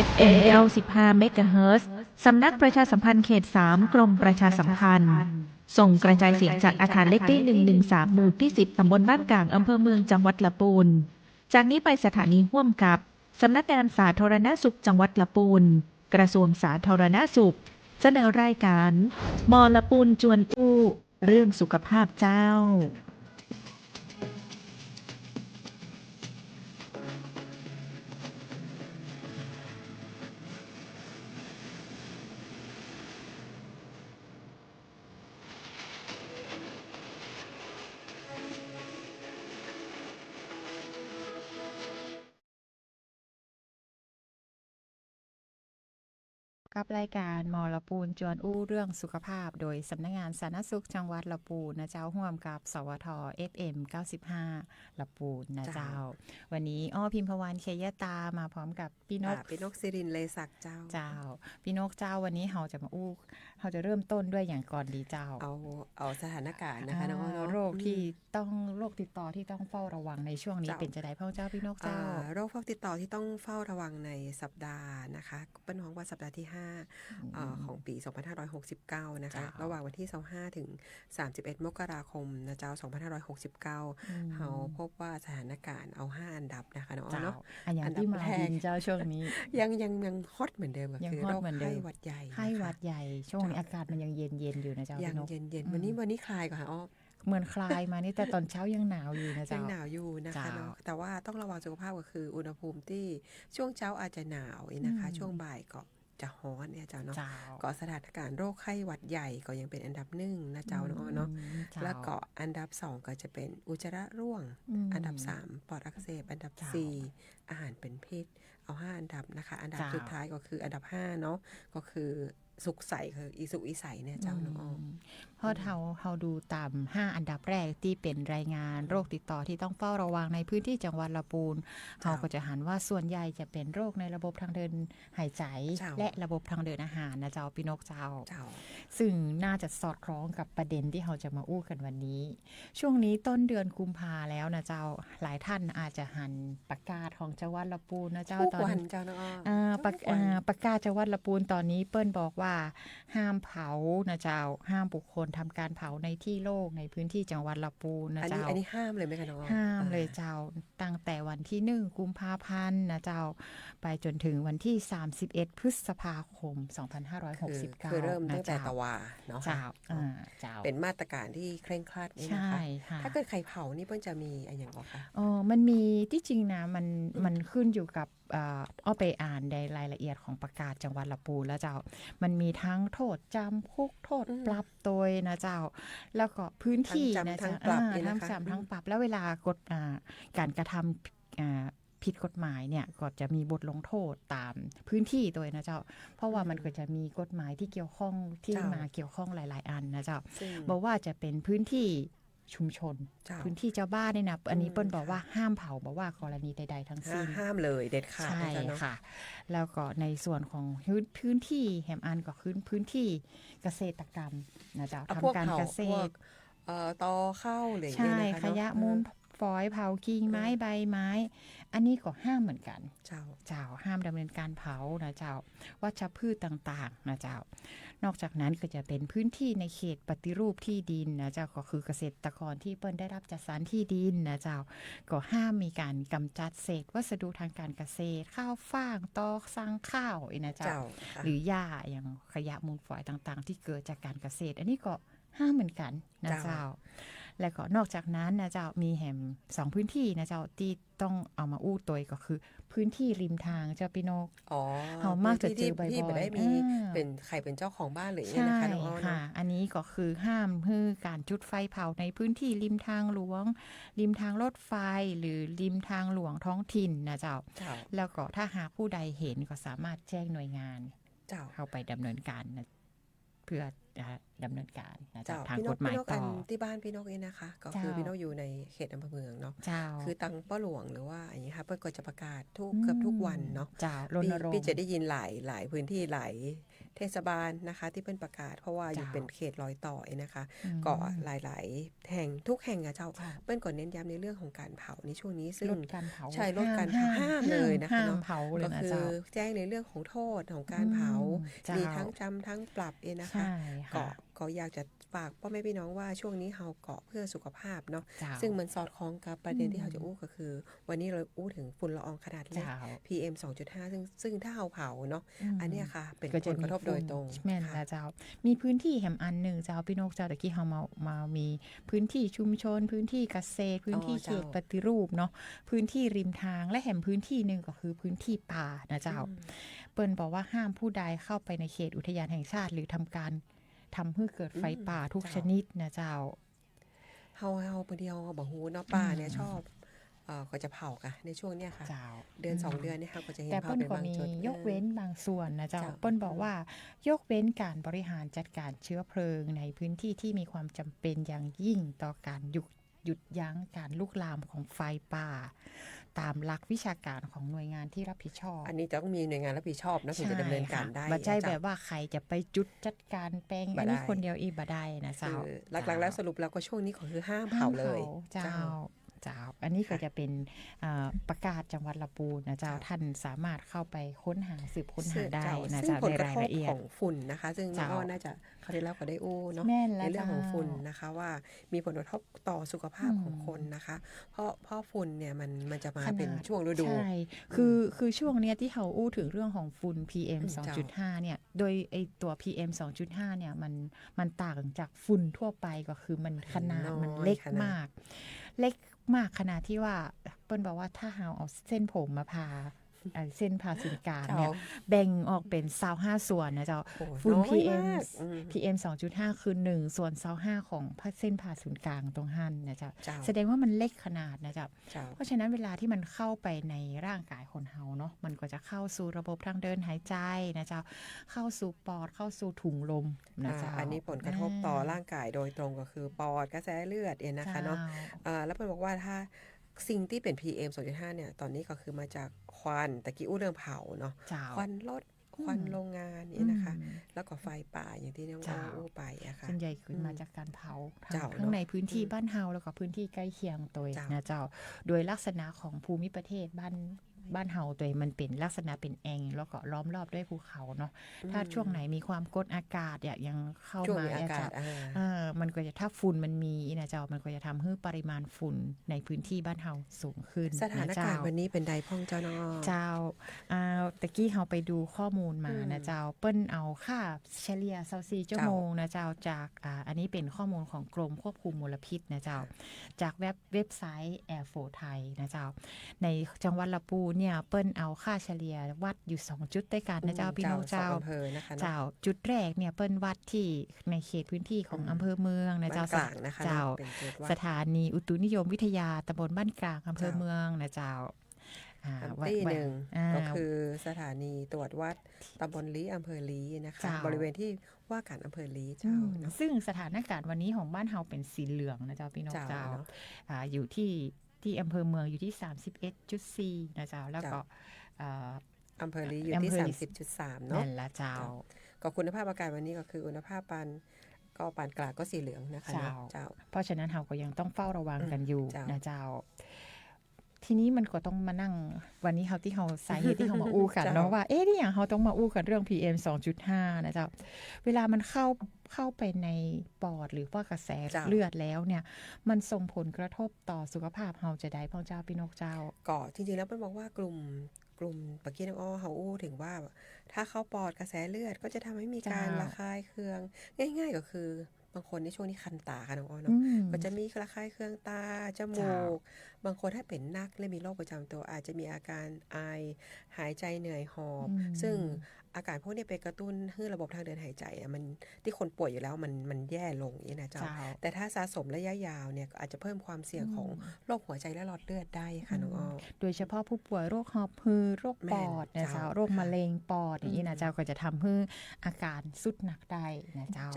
FM 95 เมกะเฮิรตซ์ สำนักประชาสัมพันธ์เขต 3 กรมประชาสัมพันธ์ ส่งกระจายเสียงจากอาคารเล็กที่113 หมู่ที่ 10 ตำบลบ้านกลางอำเภอเมืองจังหวัดลำพูน จากนี้ไปสถานีร่วมกับสำนักงานสาธารณสุขจังหวัดลำพูน กระทรวงสาธารณสุข เสนอรายการมอลำพูนจวนอู้เรื่องสุขภาพเจ้ากับรายการหมอละปูนจวนอู้เรื่องสุขภาพโดยสำนักงานสาธารณสุขจังหวัดละปูนนะเจ้าร่วมกับสวท FM 95ละปูนนะเจ้าวันนี้พิมพวรรณเคยตามาพร้อมกับพี่นกสิรินเลศักดิ์เจ้าพี่นกเจ้าวันนี้เราจะมาอู้เราจะเริ่มต้นด้วยอย่างก่อนดีเจ้าเอาสถานการณ์นะคะน้องเนาะโรคติดต่อที่ต้องเฝ้าระวังในช่วงนี้เป็นจะได้พ่อเจ้าพี่นกเจ้าโรคติดต่อที่ต้องเฝ้าระวังในสัปดาห์นะคะเป็นของว่าสัปดาห์ที่5ของปี2569นะคะระหว่างวันที่25ถึง31มกราคมนะเจ้า2569เราพบว่าสถานการณ์เอา5อันดับนะคะเนาะอันดับแรกเจ้าช่วงนี้ยังฮอตเหมือนเดิมก็คือโรคไข้หวัดใหญ่ช่วงนี้อากาศมันยังเย็นๆอยู่นะเจ้ายังเย็นๆวันนี้คลายก่อนค่ะเหมือนคลายมานี่แต่ตอนเช้ายังหนาวอยู่นะเจ้ายังหนาวอยู่นะคะเนาะแต่ว่าต้องระวังสุขภาพก็คืออุณหภูมิที่ช่วงเช้าอาจจะหนาวนะคะช่วงบ่ายก็จะร้อนเนี่ยเจ้าเนาะก็สถานการณ์โรคไข้หวัดใหญ่ก็ยังเป็นอันดับ1นะเจ้าเนาะแล้วก็อันดับ2ก็จะเป็นอุจจาระร่วงอันดับ3ปอดอักเสบอันดับ4อาหารเป็นพิษเอา5อันดับนะคะอันดับสุดท้ายก็คืออันดับ5เนาะก็คือสุขใสคืออีสุกอีใสเนี่ยเจ้าเนาะเพราะเราดูตาม5อันดับแรกที่เป็นรายงานโรคติดต่อที่ต้องเฝ้าระวังในพื้นที่จังหวัดลำพูนเราก็จะหันว่าส่วนใหญ่จะเป็นโรคในระบบทางเดินหายใจและระบบทางเดินอาหารนะเจ้าพี่นกเจ้าซึ่งน่าจะสอดคล้องกับประเด็นที่เราจะมาอู้กันวันนี้ช่วงนี้ต้นเดือนกุมภาแล้วนะเจ้าหลายท่านอาจจะหันประกาศของจังหวัดลำพูนนะเจ้าตอนนี้ประกาศจังหวัดลำพูนตอนนี้เปิ้นบอกว่าห้ามเผานะเจ้าห้ามบุคคลทำการเผาในที่โล่งในพื้นที่จังหวัดลำพูนนะเจ้าอันนี้ห้ามเลยไหมคะน้องห้ามเลยเจ้าตั้งแต่วันที่1กุมภาพันธ์นะเจ้าไปจนถึงวันที่31พฤษภาคม2569คือเริ่มตั้งแต่ตะวาเนาะเจ้าเป็นมาตรการที่เคร่งครัดนี่นะคะถ้าเกิดใครเผานี่เพิ่นจะมีอะไรอย่างคะมันมีที่จริงนะมันขึ้นอยู่กับไปอ่านในรายละเอียดของประกาศจังหวัดลำพูนแล้วเจ้ามันมีทั้งโทษจำคุกโทษปรับตัวนะเจ้าแล้วก็พื้นที่นะทั้งจำทั้งปรับแล้วเวลากฎการกระทำผิดกฎหมายเนี่ยก็จะมีบทลงโทษตามพื้นที่ตัวนะเจ้าเพราะว่ามันก็จะมีกฎหมายที่เกี่ยวข้องที่มาเกี่ยวข้องหลายๆอันนะเจ้าบอกว่าจะเป็นพื้นที่ชุมชนพื้นที่เจ้าบ้านเนี่ยนะอันนี้เปิ้ลบอกว่าห้ามเผาบอกว่ากรณีใดๆทั้งสิ้นห้ามเลยเด็ดขาดใช่ค่ะแล้วก็ในส่วนของพื้นที่แหมอันก็คือพื้นที่เกษตรกรรมนะจ๊ะทำการเกษตรตอเข้าเลยใช่ขยะมูลฝอยเผากิ่งไม้ใบไม้อันนี้ก็ห้ามเหมือนกันเจ้าห้ามดำเนินการเผานะเจ้าวัชพืชต่างๆนะเจ้านอกจากนั้นก็จะเป็นพื้นที่ในเขตปฏิรูปที่ดินนะเจ้าก็คือเกษตรกรที่เปิ้ลได้รับจัดสรรที่ดินนะเจ้าก็ห้ามมีการกำจัดเศษวัสดุทางการเกษตรข้าวฟ่างตอกสังข้าวนะเจ้าหรือหญ้าอย่างขยะมูลฝอยต่างๆที่เกิดจากการเกษตรอันนี้ก็ห้ามเหมือนกันนะเจ้าและก็นอกจากนั้นนะเจ้ามีแหม2พื้นที่นะเจ้าที่ต้องเอามาอู้ตัวก็คือพื้นที่ริมทางเจ้าพี่นกเขามากจะเจอบ่อยๆที่ไม่ได้มีเป็นใครเป็นเจ้าของบ้านหรือไงนะคะน้องค่ะอันนี้ก็คือห้ามให้การจุดไฟเผาในพื้นที่ริมทางหลวงริมทางรถไฟหรือริมทางหลวงท้องถิ่นนะเจ้าแล้วก็ถ้าหากผู้ใดเห็นก็สามารถแจ้งหน่วยงานเข้าไปดำเนินการนะเพื่อ ดำเนินการนะ เจ้า ทาง พี่น ก ก ฎหมาย พี่นก ต่ อั อน ที่บ้านพี่นกเองนะคะ ก็คือ เจ้า พี่นกอยู่ในเขตอำเภอเมืองเนาะ เจ้า คือตังป้าหลวงหรือว่าอย่างนี้ค่ะเปิ้ลก็จะประกาศเกือบทุกวันเนาะ เจ้ารณรงค์ พี่จะได้ยินหลายพื้นที่หลายเทศบาลนะคะ ที่เปิ้ลประกาศเพราะว่าอยู่ เจ้า เป็นเขตรอยต่อเองนะคะ อืม ก็หลายๆแห่งทุกแห่งอะเจ้า เจ้า เปิ้ลก็เน้นย้ำในเรื่องของการเผาในช่วงนี้ซึ่ง ลดการเผา ใช่ลดการเผาห้ามเลยนะคะ ห้าม เนาะ เผาเลย ก็ นะ คือ เจ้า แจ้งในเรื่องของโทษของการเผา เจ้า มีทั้งจำทั้งปรับเองนะคะ ใช่ ก็ ค่ะ ก็อยากจะฝากพ่อแม่พี่น้องว่าช่วงนี้เราเกาะเพื่อสุขภาพเนาะ เจ้า ซึ่งมันสอดคล้องกับประเด็น อืม ที่เราจะอู้ก็คือ วันนี้เราอู้ถึงฝุ่นละอองขนาดเล็ก เจ้า PM 2.5 ซึ่งถ้าเราเผาเนาะ ม อันเนี้ยค่ะ เป็น ก็ ผ จะ ลกระทบโดยตรง แม่น ค่ะ นะเจ้า มีพื้นที่แหมอันหนึ่งเจ้าพี่นกเจ้าตะกี้เฮามามีพื้นที่ชุมชน พื้นที่เกษตร พื้นที่เขตปฏิรูปเนาะพื้นที่ริมทางและแหมพื้นที่หนึ่งก็คือพื้นที่ป่านะเจ้า เปิ้นบอกว่าห้ามผู้ใดเข้าไปในเขตอุทยานแห่งชาติ หรือทำให้เกิดไฟป่าทุก เจ้า ชนิดนะเจ้า เฮาบางทีเราบ่ฮู้เนาะป่าเนี่ยชอบก็จะเผากะในช่วงเนี้ยค่ะ เจ้า เดือน 2 เดือนเนี่ยค่ะก็จะเห็น แต่ เผา เปิ้น เป็น ก็ บาง มี จุด ยกเว้นบางส่วนนะเจ้า เจ้า เปิ้นบอกว่ายกเว้นการบริหารจัดการเชื้อเพลิงในพื้นที่ที่มีความจำเป็นอย่างยิ่งต่อการหยุดยั้งการลุกลามของไฟป่า ตามหลักวิชาการของหน่วยงานที่รับผิดชอบ อันนี้จะต้องมีหน่วยงานรับผิดชอบนะถึงจะดำเนินการได้ บ่ใช่ นะ แบ เจ้า บว่าใครจะไปจุดจัดการแปลง บ่ อันนี้ ได้ คนเดียวอีบ่ได้นะเจ้า คือหลักๆแล้วสรุปแล้วก็ช่วงนี้ก็คือห้ามเผาเลย เจ้า อันนี้ก็จะเป็นประกาศจังหวัดลำพูนนะเจ้า เจ้า ท่านสามารถเข้าไปค้นหาสืบค้นหา ซึ่ง ได้ เจ้า นะ ซึ่ง เจ้า ผล ใน กระ ราย ทบ ละเอีย ข ด องฝุ่นนะคะ ซึ่งน้อง เจ้า อ้อน่าจะเขาได้เล่าก็ได้อู้เนาะ แม่น ใน แล้ว เรื่องของ เจ้า ฝุ่นนะคะว่ามีผลกระทบต่อสุขภาพของคนนะคะ เพราะฝุ่นเนี่ยมันจะมาเป็นช่วงฤดู ใช่คือช่วงเนี้ยที่เขาอู้ถึงเรื่องของฝุ่น PM เจ้า 2.5 เนี่ย โดยไอตัว PM 2.5 เนี่ยมันต่างจากฝุ่นทั่วไปก็คือมันขนาดมันเล็กมาก เล็กมากขนาดที่ว่าเปิ้ลบอกว่าถ้าเราเอาเส้นผมมาพาเส้นผ่าศูนย์กลางเนี่ย แบ่งออกเป็น25ส่วนนะเจ้า โอ้ ฝุ่น น้อย PM มาก 2.5 คือ1ส่วน25ของเส้นผ่าศูนย์กลางตรงหั่นนะเจ้า เจ้า แสดงว่ามันเล็กขนาดนะเจ้า เจ้า เพราะฉะนั้นเวลาที่มันเข้าไปในร่างกายคนเฮาเนาะมันก็จะเข้าสู่ระบบทางเดินหายใจนะเจ้าเข้าสู่ปอดเข้าสู่ถุงลมนะเจ้า อันนี้ผลกระทบต่อร่างกายโดยตรงก็คือปอดกระแสเลือดนะคะเนาะแล้วเปิ้ลบอกว่าถ้าสิ่งที่เป็น PM 2.5 เนี่ยตอนนี้ก็คือมาจากควันตะกี้อู้เรื่องเผาเนาะ เจ้า ควันรถควันโรงงานเนี่ยนะคะ แล้วก็ไฟป่าอย่างที่น้องอ้ออู้ไปอะค่ะ ส่วนใหญ่คือมาจากการเผา เจ้า ทั้งในพื้นที่บ้านเฮาแล้วก็พื้นที่ใกล้เคียงตัว เจ้า นะเจ้า โดยลักษณะของภูมิประเทศบ้านเฮาตัวมันเป็นลักษณะเป็นแอ่งแล้วก็ล้อมรอบด้วยภูเขาเนาะถ้าช่วงไหนมีความกดอากาศยังเข้า ช่วง มา มีอากาศ มันก็จะถ้าฝุ่นมันมีนะเจ้ามันก็จะทำให้ปริมาณฝุ่นในพื้นที่บ้านเฮาสูงขึ้น สถานการณ์วันนี้เป็นใดพ่องเจ้าเนาะ เจ้าตะกี้เฮาไปดูข้อมูลมานะเจ้าเปิ้นเอาค่าเฉลี่ย24ชั่วโมงนะเจ้าจากอันนี้เป็นข้อมูลของกรมควบคุมมลพิษนะเจ้าจากเว็บไซต์ Air Flow ไทยนะเจ้าในจังหวัดลำพูนเนี่ยเปิ้นเอาค่าเฉลี่ยวัดอยู่2จุดด้วยกันนะเจ้าพี่น้องเจ้า อำเภอนะคะเนาะ เจ้าจุดแรกเนี่ยเปิ้นวัดที่ในเขตพื้นที่ของอำเภอเมืองนะเจ้า บ้านกลางนะคะ เจ้า เป็นจุดวัด สถานีอุตุนิยมวิทยาตำบลบ้านกลางอำเภอเมืองนะเจ้า ที่หนึ่ง า ก็คือสถานีตรวจวัดตำบลลี้อำเภอลี้นะคะ เจ้า บริเวณที่ว่าการอำเภอลี้เจ้าเนาะ ซึ่งสถานการณ์วันนี้ของบ้านเฮาเป็นสีเหลืองนะเจ้าพี่น้อง เจ้า เจ้า เนาะ อยู่ที่อำเภอเมืองอยู่ที่ 31.4 นะเจ้าแล้วก็ อำเภอลี้อยู่ที่ 30.3 เนาะ นั่นละเจ้า ก็คุณภาพอากาศวันนี้ก็คืออุณหภาพปานกลางก็สีเหลืองนะคะเนาะเจ้า เพราะฉะนั้นเราก็ยังต้องเฝ้าระวังกันอยู่ เจ้า นะเจ้า ทีนี้มันก็ต้องมานั่งวันนี้ที่เราสาเหตุที่เรามาอู้กันเนาะว่าที่อย่างเราต้องมาอู้กันเรื่อง PM 2.5 นะเจ้าเวลามันเข้าไปในปอดหรือว่ากระแสเลือดแล้วเนี่ยมันส่งผลกระทบต่อสุขภาพเราจะได้พ่อเจ้าพี่นกเจ้าก็จริงๆแล้วเปิ้ลบอกว่ากลุ่มปะกี้น้องอ้อเฮาอู้ถึงว่าถ้าเข้าปอดกระแสเลือดก็จะทำให้มีการระคายเคืองง่ายๆก็คือบางคนในช่วงนี้คันตาค่ะน้องอ้อเนาะก็จะมีระคายเคืองตาจมูกบางคนถ้าเป็นนักและมีโรคประจำตัวอาจจะมีอาการไอหายใจเหนื่อยหอบซึ่งอาการพวกนี้ไปกระตุ้นให้ระบบทางเดินหายใจมันที่คนป่วยอยู่แล้วมันแย่ลงอย่างนี้นะเจ้าแต่ถ้าสะสมระยะยาวเนี่ยก็อาจจะเพิ่มความเสี่ยงของโรคหัวใจและหลอดเลือดได้ค่ะน้องอ้อโดยเฉพาะผู้ป่วยโรคหอบหืดโรคปอดนะเจ้าโรคมะเร็งปอดอย่างนี้นะเจ้าก็จะทำให้อาการสุดหนักได้นะเจ้า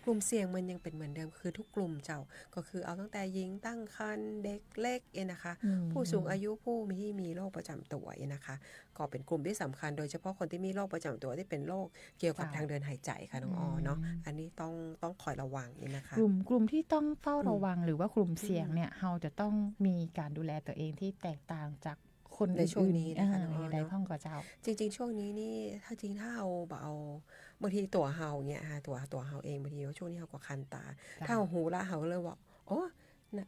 กลุ่มเสี่ยงมันยังเป็นเหมือนเดิมคือทุกกลุ่มเจ้าก็คือเอาตั้งแต่หญิงตั้งครรภ์เด็กเล็กนะคะผู้สูงอายุผู้มีโรคประจำตัวนะคะก็เป็นกลุ่มที่สำคัญโดยเฉพาะคนที่มีโรคประจำตัวที่เป็นโรคเกี่ยวกับทางเดินหายใจค่ะน้องออเนาะอันนี้ต้องคอยระวังนะคะกลุ่มที่ต้องเฝ้าระวังหรือว่ากลุ่มเสี่ยงเนี่ยเราจะต้องมีการดูแลตัวเองที่แตกต่างจากคนในช่วงนี้นะคะน้องออ ใดพ่องกับเจ้าจริงๆช่วงนี้นี่ถ้าเอาบางทีตัวเฮาเนี่ยตัวเฮาเองบางทีช่วงนี้เฮาก็คันตาถ้าเฮาหูละเฮาเลยว่าโอ้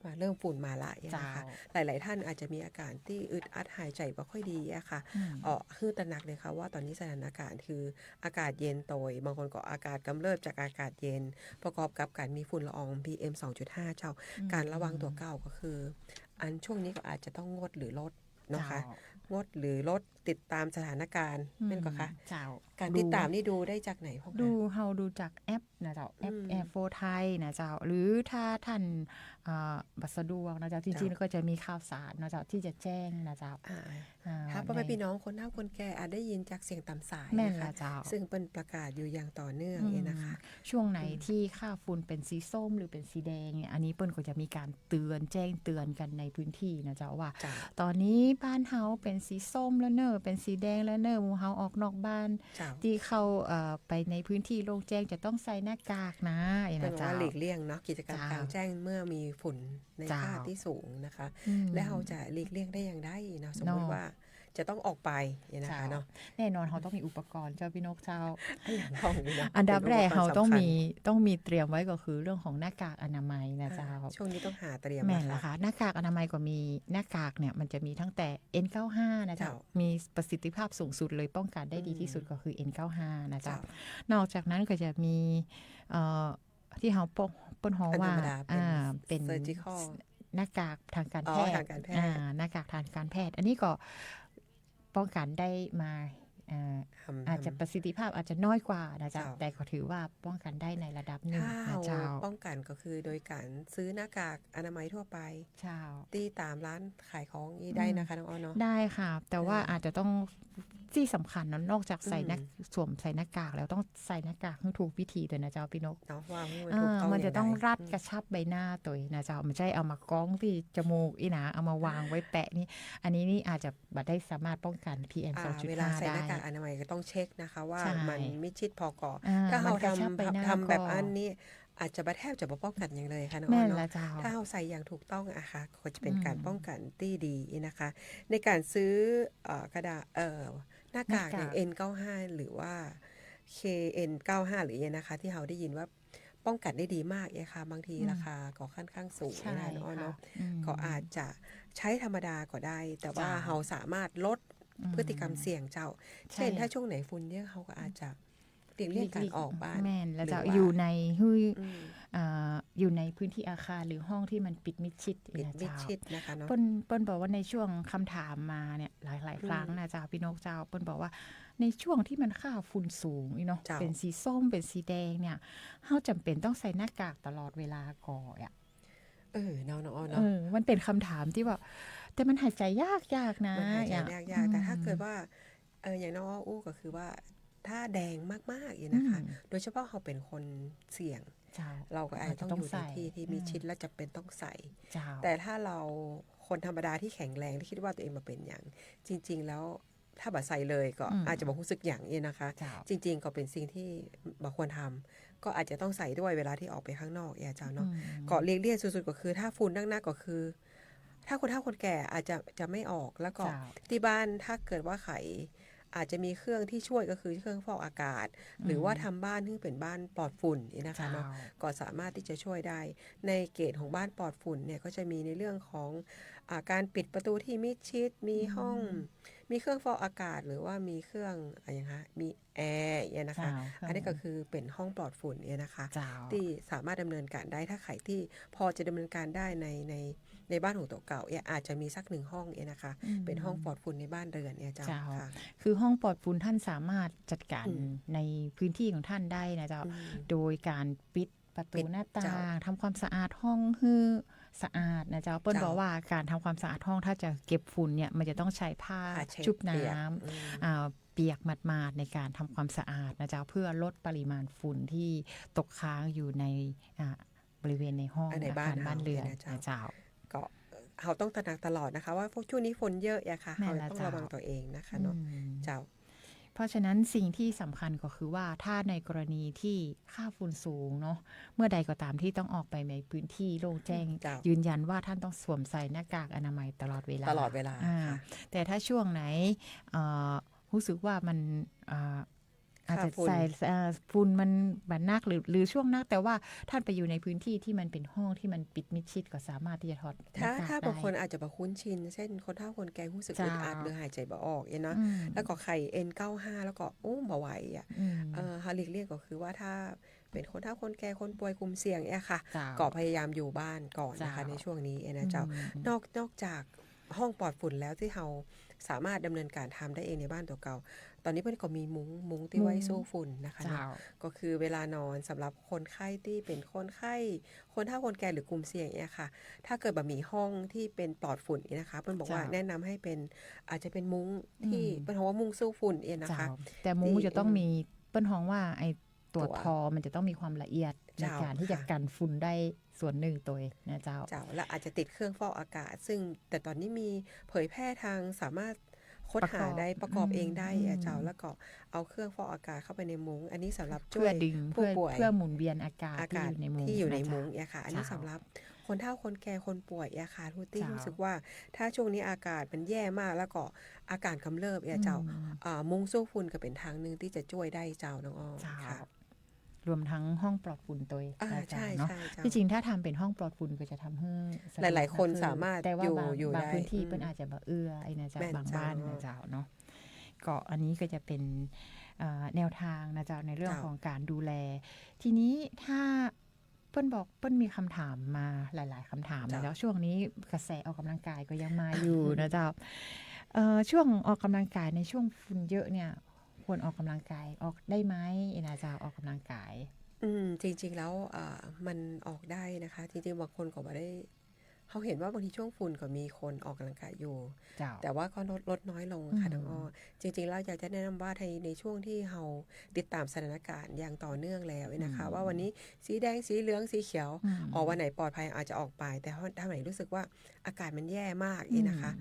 มาเริ่มฝุ่นมาละนะคะหลายๆท่านอาจจะมีอาการที่อึดอัดหายใจบ่ค่อยดีอะค่ะคือตระหนักเลยค่ะว่าตอนนี้สถานการณ์คืออากาศเย็นโตยบางคนก็อากาศกำเริบจากอากาศเย็นประกอบกับการมีฝุ่นละออง PM 2.5 เจ้าการระวังตัวเก่าก็คืออันช่วงนี้ก็อาจจะต้องงดหรือลดนะคะงดหรือลดติดตามสถานการณ์เป็นก็คะการติดตามนี่ดูได้จากไหนพ่อดูจากแอปนะเจ้าแอปแอร์โฟไทยนะเจ้าหรือถ้าท่านบัตรสะดวกนะเจ้าจริงๆก็จะมีข่าวสารนะเจ้าที่จะแจ้งนะเจ้าถ้าพ่อแม่พี่น้องคนเฒ่าคนแก่อาจได้ยินจากเสียงตามสายนะคะซึ่งเป็นประกาศอยู่อย่างต่อเนื่องนะคะช่วงไหนที่ค่าฝุ่นเป็นสีส้มหรือเป็นสีแดงเนี่ยอันนี้เปิ้นก็จะมีการแจ้งเตือนกันในพื้นที่นะเจ้าว่าตอนนี้บ้านเฮาเป็นสีส้มแล้วเนอะเป็นสีแดงแล้วเนอะหมู่เฮาออกนอกบ้านที่เข้าไปในพื้นที่โล่งแจ้งจะต้องใส่หน้ากากนะเป็นว่าหลีกเลี่ยงเนาะกิจกรรมกลางแจ้งเมื่อมีฝุ่นในค่าที่สูงนะคะและเราจะหลีกเลี่ยงได้อย่างไรเนาะสมมติว่าจะต้องออกไปนะคะเนาะแน่นอนเขาต้องมีอุปกรณ์เจ้าพี่นกเจ้าอันดับแรกเขาต้องมีเตรียมไว้ก็คือเรื่องของหน้ากากอนามัยนะเจ้าช่วงนี้ต้องหาเตรียมแม่นละค่ะหน้ากากอนามัยก็มีหน้ากากเนี่ยมันจะมีทั้งแต่ N95 นะเจ้ามีประสิทธิภาพสูงสุดเลยป้องกันได้ดีที่สุดก็คือ N95 นะเจ้านอกจากนั้นก็จะมีที่เขาป้นหอว่าเป็นหน้ากากทางการแพทย์หน้ากากทางการแพทย์อันนี้ก็ป้องกันได้มาอาจจะประสิทธิภาพอาจจะน้อยกว่านะจ๊ะแต่ก็ถือว่าป้องกันได้ในระดับหนึ่งนะเจ้าป้องกันก็คือโดยการซื้อหน้ากากอนามัยทั่วไปที่ตามร้านขายของนี่ได้นะคะน้องอ้อเนาะได้ค่ะแต่ว่าอาจจะต้องที่สำคัญนอกจากสวมใส่หน้ากากแล้วต้องใส่หน้ากากให้ถูกวิธีด้วยนะเจ้าพี่นกมันจะต้องรัดกระชับใบหน้าตัวนะเจ้าไม่ใช่เอามากองที่จมูกอีหนาเอามาวางไว้แปะนี่อันนี้นี่อาจจะบัดได้สามารถป้องกัน PM 2.5 เวลาใส่หน้ากากอนามัยก็ต้องเช็คนะคะว่ามันมิดชิดพอก่อถ้าเราทำแบบอันนี้อาจจะแทบจะป้องกันอย่างเลยค่ะน้องอ้อเนาะถ้าเราใส่อย่างถูกต้องอะค่ะก็จะเป็นการป้องกันที่ดีนะคะในการซื้อกระดาษหน้ากากอย่าง N95 หรือว่า KN95 หรือเนี่ยนะคะที่เราได้ยินว่าป้องกันได้ดีมากเนี่ยค่ะบางทีราคาก็ค่อนข้างสูงนะน้องอ้อเนาะก็อาจจะใช้ธรรมดาก็ได้แต่ว่าเราสามารถลดพฤติกรรมเสี่ยงเจ้าเช่นถ้าช่วงไหนฝุ่นเยอะเขาก็อาจจะเลี่ยงการออกบ้านแม่นแล้วจะอยู่ในพื้นที่อาคารหรือห้องที่มันปิดมิดชิดนะคะเนาะเปิ้นบอกว่าในช่วงคำถามมาเนี่ยหลายๆครั้งนะเจ้าพี่นกเจ้าเปิ้นบอกว่าในช่วงที่มันค่าฝุ่นสูงเนาะเป็นสีส้มเป็นสีแดงเนี่ยเฮาจำเป็นต้องใส่หน้ากากตลอดเวลาก่อนเนาะมันเป็นคำถามที่ว่าแต่มันหายใจยากนะมันหายใจยากแต่ถ้าเกิดว่าอย่างน้องอู้ก็คือว่าถ้าแดงมากๆนะคะโดยเฉพาะเขาเป็นคนเสี่ยงเราก็อาจจะต้องอยู่ในที่ที่มีชิดและจำเป็นต้องใส่แต่ถ้าเราคนธรรมดาที่แข็งแรงที่คิดว่าตัวเองมาเป็นอย่างจริงๆแล้วถ้าบัดใส่เลยก็อาจจะบอกรู้สึกอย่างนี้นะคะจริงๆก็เป็นสิ่งที่บ่ควรทำก็อาจจะต้องใส่ด้วยเวลาที่ออกไปข้างนอกเจ้าเนาะก็เลี่ยงสุดๆก็คือถ้าฝุ่นนักๆก็คือถ้าคนเฒ่าคนแก่อาจจะไม่ออกแล้วก็ที่บ้านถ้าเกิดว่าไขอาจจะมีเครื่องที่ช่วยก็คือเครื่องฟอกอากาศหรือว่าทำบ้านที่เป็นบ้านปลอดฝุ่นนะคะเนาะก็สามารถที่จะช่วยได้ในเกณฑ์ของบ้านปลอดฝุ่นเนี่ยก็จะมีในเรื่องของการปิดประตูที่มิดชิดมีห้องมีเครื่องฟอกอากาศหรือว่ามีเครื่องอะไรอย่างคะมีแอร์เนี่ยนะคะอันนี้ก็คือเป็นห้องปลอดฝุ่นเนี่ยนะคะที่สามารถดำเนินการได้ถ้าใครที่พอจะดำเนินการได้ในบ้านของตัวเก่าอาจจะมีสักหนึ่งห้องนะคะเป็นห้องปลอดฝุ่นในบ้านเรือนเจ้าค่ะคือห้องปลอดฝุ่นท่านสามารถจัดการในพื้นที่ของท่านได้นะเจ้าโดยการปิดประตูหน้าต่างทำความสะอาดห้องให้ สะอาดนะเจ้าเปิ้ล เจ้า บอกว่าการทำความสะอาดห้องถ้าจะเก็บฝุ่นเนี่ยมันจะต้องใช้ผ้า ผ้าเช็ด ชุบน้ เปียก ำเปียกหมาดๆในการทำความสะอาดนะเจ้าเพื่อลดปริมาณฝุ่นที่ตกค้างอยู่ในบริเวณในห้อง ใน อา บ้าน คารบ้านเรือน นะเจ้า นะเจ้า ก็เราต้องตระหนักตลอดนะคะว่าพวกช่วงนี้ฝนเยอะอะค่ะ แม่ เรา นละ ต้อง เจ้า ระวังตัวเองนะคะเนาะ อืม เจ้า เพราะฉะนั้นสิ่งที่สำคัญก็คือว่าถ้าในกรณีที่ค่าฝุ่นสูงเนาะเมื่อใดก็ตามที่ต้องออกไปในพื้นที่โล่งแจ้ง เจ้า ยืนยันว่าท่านต้องสวมใส่หน้ากากอนามัยตลอดเวลา ตลอดเวลา อ่า ค่ะ แต่ถ้าช่วงไหนรู้สึกว่ามันอาจจะ ฝุ่น ใส่ฝุ่นมันแบบนักหรือช่วงนัก แต่ว่าท่านไปอยู่ในพื้นที่ที่มันเป็นห้องที่มันปิดมิดชิดก็สามารถที่จะถอดหน้ากาก ถ้า ได้ บางคนอาจจะบะคุ้นชินเช่นคนเฒ่าคนแก่รู้สึกอึดอัด เจ้า หรือหายใจบ่ออกเนาะ อืม แล้วก็ไข่ N95 แล้วก็บ่ไหวอ่ะ อืม ฮาหลีกเลี่ยงก็คือว่าถ้าเป็นคนเฒ่าคนแก่คนป่วยกลุ่มเสี่ยงเนี่ยค่ะ เจ้า ก็พยายามอยู่บ้านก่อนนะคะ เจ้า ในช่วงนี้นะเจ้า นอกจากห้องปลอดฝุ่นแล้วที่เราสามารถดำเนินการทำได้เองในบ้านตัวเก่า ตอนนี้เพื่อนก็มีมุ้งที่ไว้สู้ฝุ่นนะคะ เจ้า ก็คือเวลานอนสำหรับคนไข้ที่เป็นคนไข้คนเฒ่าคนแก่หรือกลุ่มเสี่ยงเนี่ยค่ะ ถ้าเกิดแบบมีห้องที่เป็นปลอดฝุ่นเนี่ยนะคะเพื่อนบอกว่า เจ้า แนะนำให้เป็นอาจจะเป็นมุ้งที่เป็นเพราะว่ามุ้งสู้ฝุ่นเนี่ยนะคะ เจ้าแต่มุ้งจะต้องมีเปิ้นฮ้องว่าไอ้ตัว ตัว ทอมันจะต้องมีความละเอียดใน เจ้า การที่จะ ค่ะ กันฝุ่นได้ส่วนหนึ่งตัวเองนะเจ้า เจ้าและอาจจะติดเครื่องฟอกอากาศ ซึ่งแต่ตอนนี้มีเผยแพร่ทางสามารถค้นหาได้ประกอบเองได้อะเจ้าแล้วก็เอาเครื่องฟอกอากาศเข้าไปในมุ้งอันนี้สำหรับช่ เพื่ ว อย ดึง ผู้ป่วย เพื่อหมุนเวียนอากาศ อากาศ ที่อยู่ในมุ้ง ที่อยู่ในมุ้ง ะ เนี่ยค่ะ อันนี้ เจ้า สำหรับคนเฒ่าคนแก่คนป่วยเนี่ยค่ะทุกที่ เจ้า รู้สึกว่าถ้าช่วงนี้อากาศมันแย่มากแล้วก็อาการกำเริบเนี่ยเจ้า มุ้งสู้ฝุ่นก็เป็นทางหนึ่งที่จะช่วยได้เจ้าน้องอ้อ เจ้า ค่ะ รวมทั้งห้องปลอดฝุ่นตัวเอง อ่า นะเจ้า ใช่ เนาะ ใช่เจ้า ที่จริงถ้าทำเป็นห้องปลอดฝุ่นก็จะทำให้สะดวก หลายๆคน ขึ้ สามารถ แต่ว่าบาง อยู่ บาง ได้ พื้นที่ อืม เปิ้นอาจจะบ่เอื้อไอ้นะเจ้า แม่น บาง เจ้า บ้านนะเจ้าเนาะก็อันนี้ก็จะเป็นแนวทางนะเจ้าในเรื่อง เจ้า ของการดูแล ทีนี้ถ้าเปิ้นบอกเปิ้นมีคำถามมาหลาย ๆคำถามนะแล้วช่วงนี้กระแสออกกำลังกายก็ยังมาอยู่นะเจ้าช่วงออกกำลังกายในช่วงฝุ่นเยอะเนี่ยควรออกกำลังกายออกได้ไหมนะเจ้าออกกำลังกาย จริงๆแล้วมันออกได้นะคะ จริงๆบางคนก็บ่ได้เขาเห็นว่าบางทีช่วงฝุ่นก็มีคนออกกำลังกายอยู่ เจ้า แต่ว่าก็ลดน้อยลงค่ะน้องอ้อจริงๆแล้วอยากจะแนะนำว่าในช่วงที่เราติดตามสถานการณ์อย่างต่อเนื่องแล้วนะคะ ว่าวันนี้สีแดงสีเหลืองสีเขียว ออกวันไหนปลอดภัยอาจจะออกไป แต่ถ้าไหนรู้สึกว่าอากาศมันแย่มากนี่นะคะ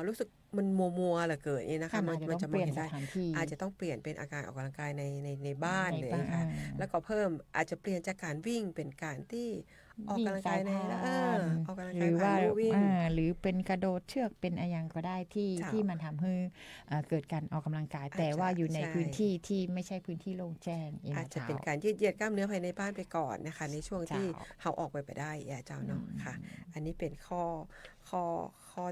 รู้สึกมันมัวๆเหลือเกินนี่นะคะ มันจะมองเห็นได้อาจจะต้องเปลี่ยนเป็นอาการออกกำลังกายในบ้านเลยค่ะแล้วก็เพิ่มอาจจะเปลี่ยนจากการวิ่งเป็นการที่ออกกำลังกายในออกกำลัง ห กาย รือว่า ผ่านลู่วิ่ง หรือเป็นกระโดดเชือกเป็นอะไรอย่างก็ได้ที่ เจ้า ที่มันทำให้เกิดการออกกำลังกาย แต่ว่าอยู่ใน ใช่ พื้นที่ที่ไม่ใช่พื้นที่โล่งแจ้งเอง อาจ นะ จะ เจ้า เป็นการยืดเหยียดกล้ามเนื้อภายในบ้านไปก่อนนะคะ ในช่วงที่ เจ้า เขาออกไปได้เจ้าเนาะค่ะ อันนี้เป็นข้อ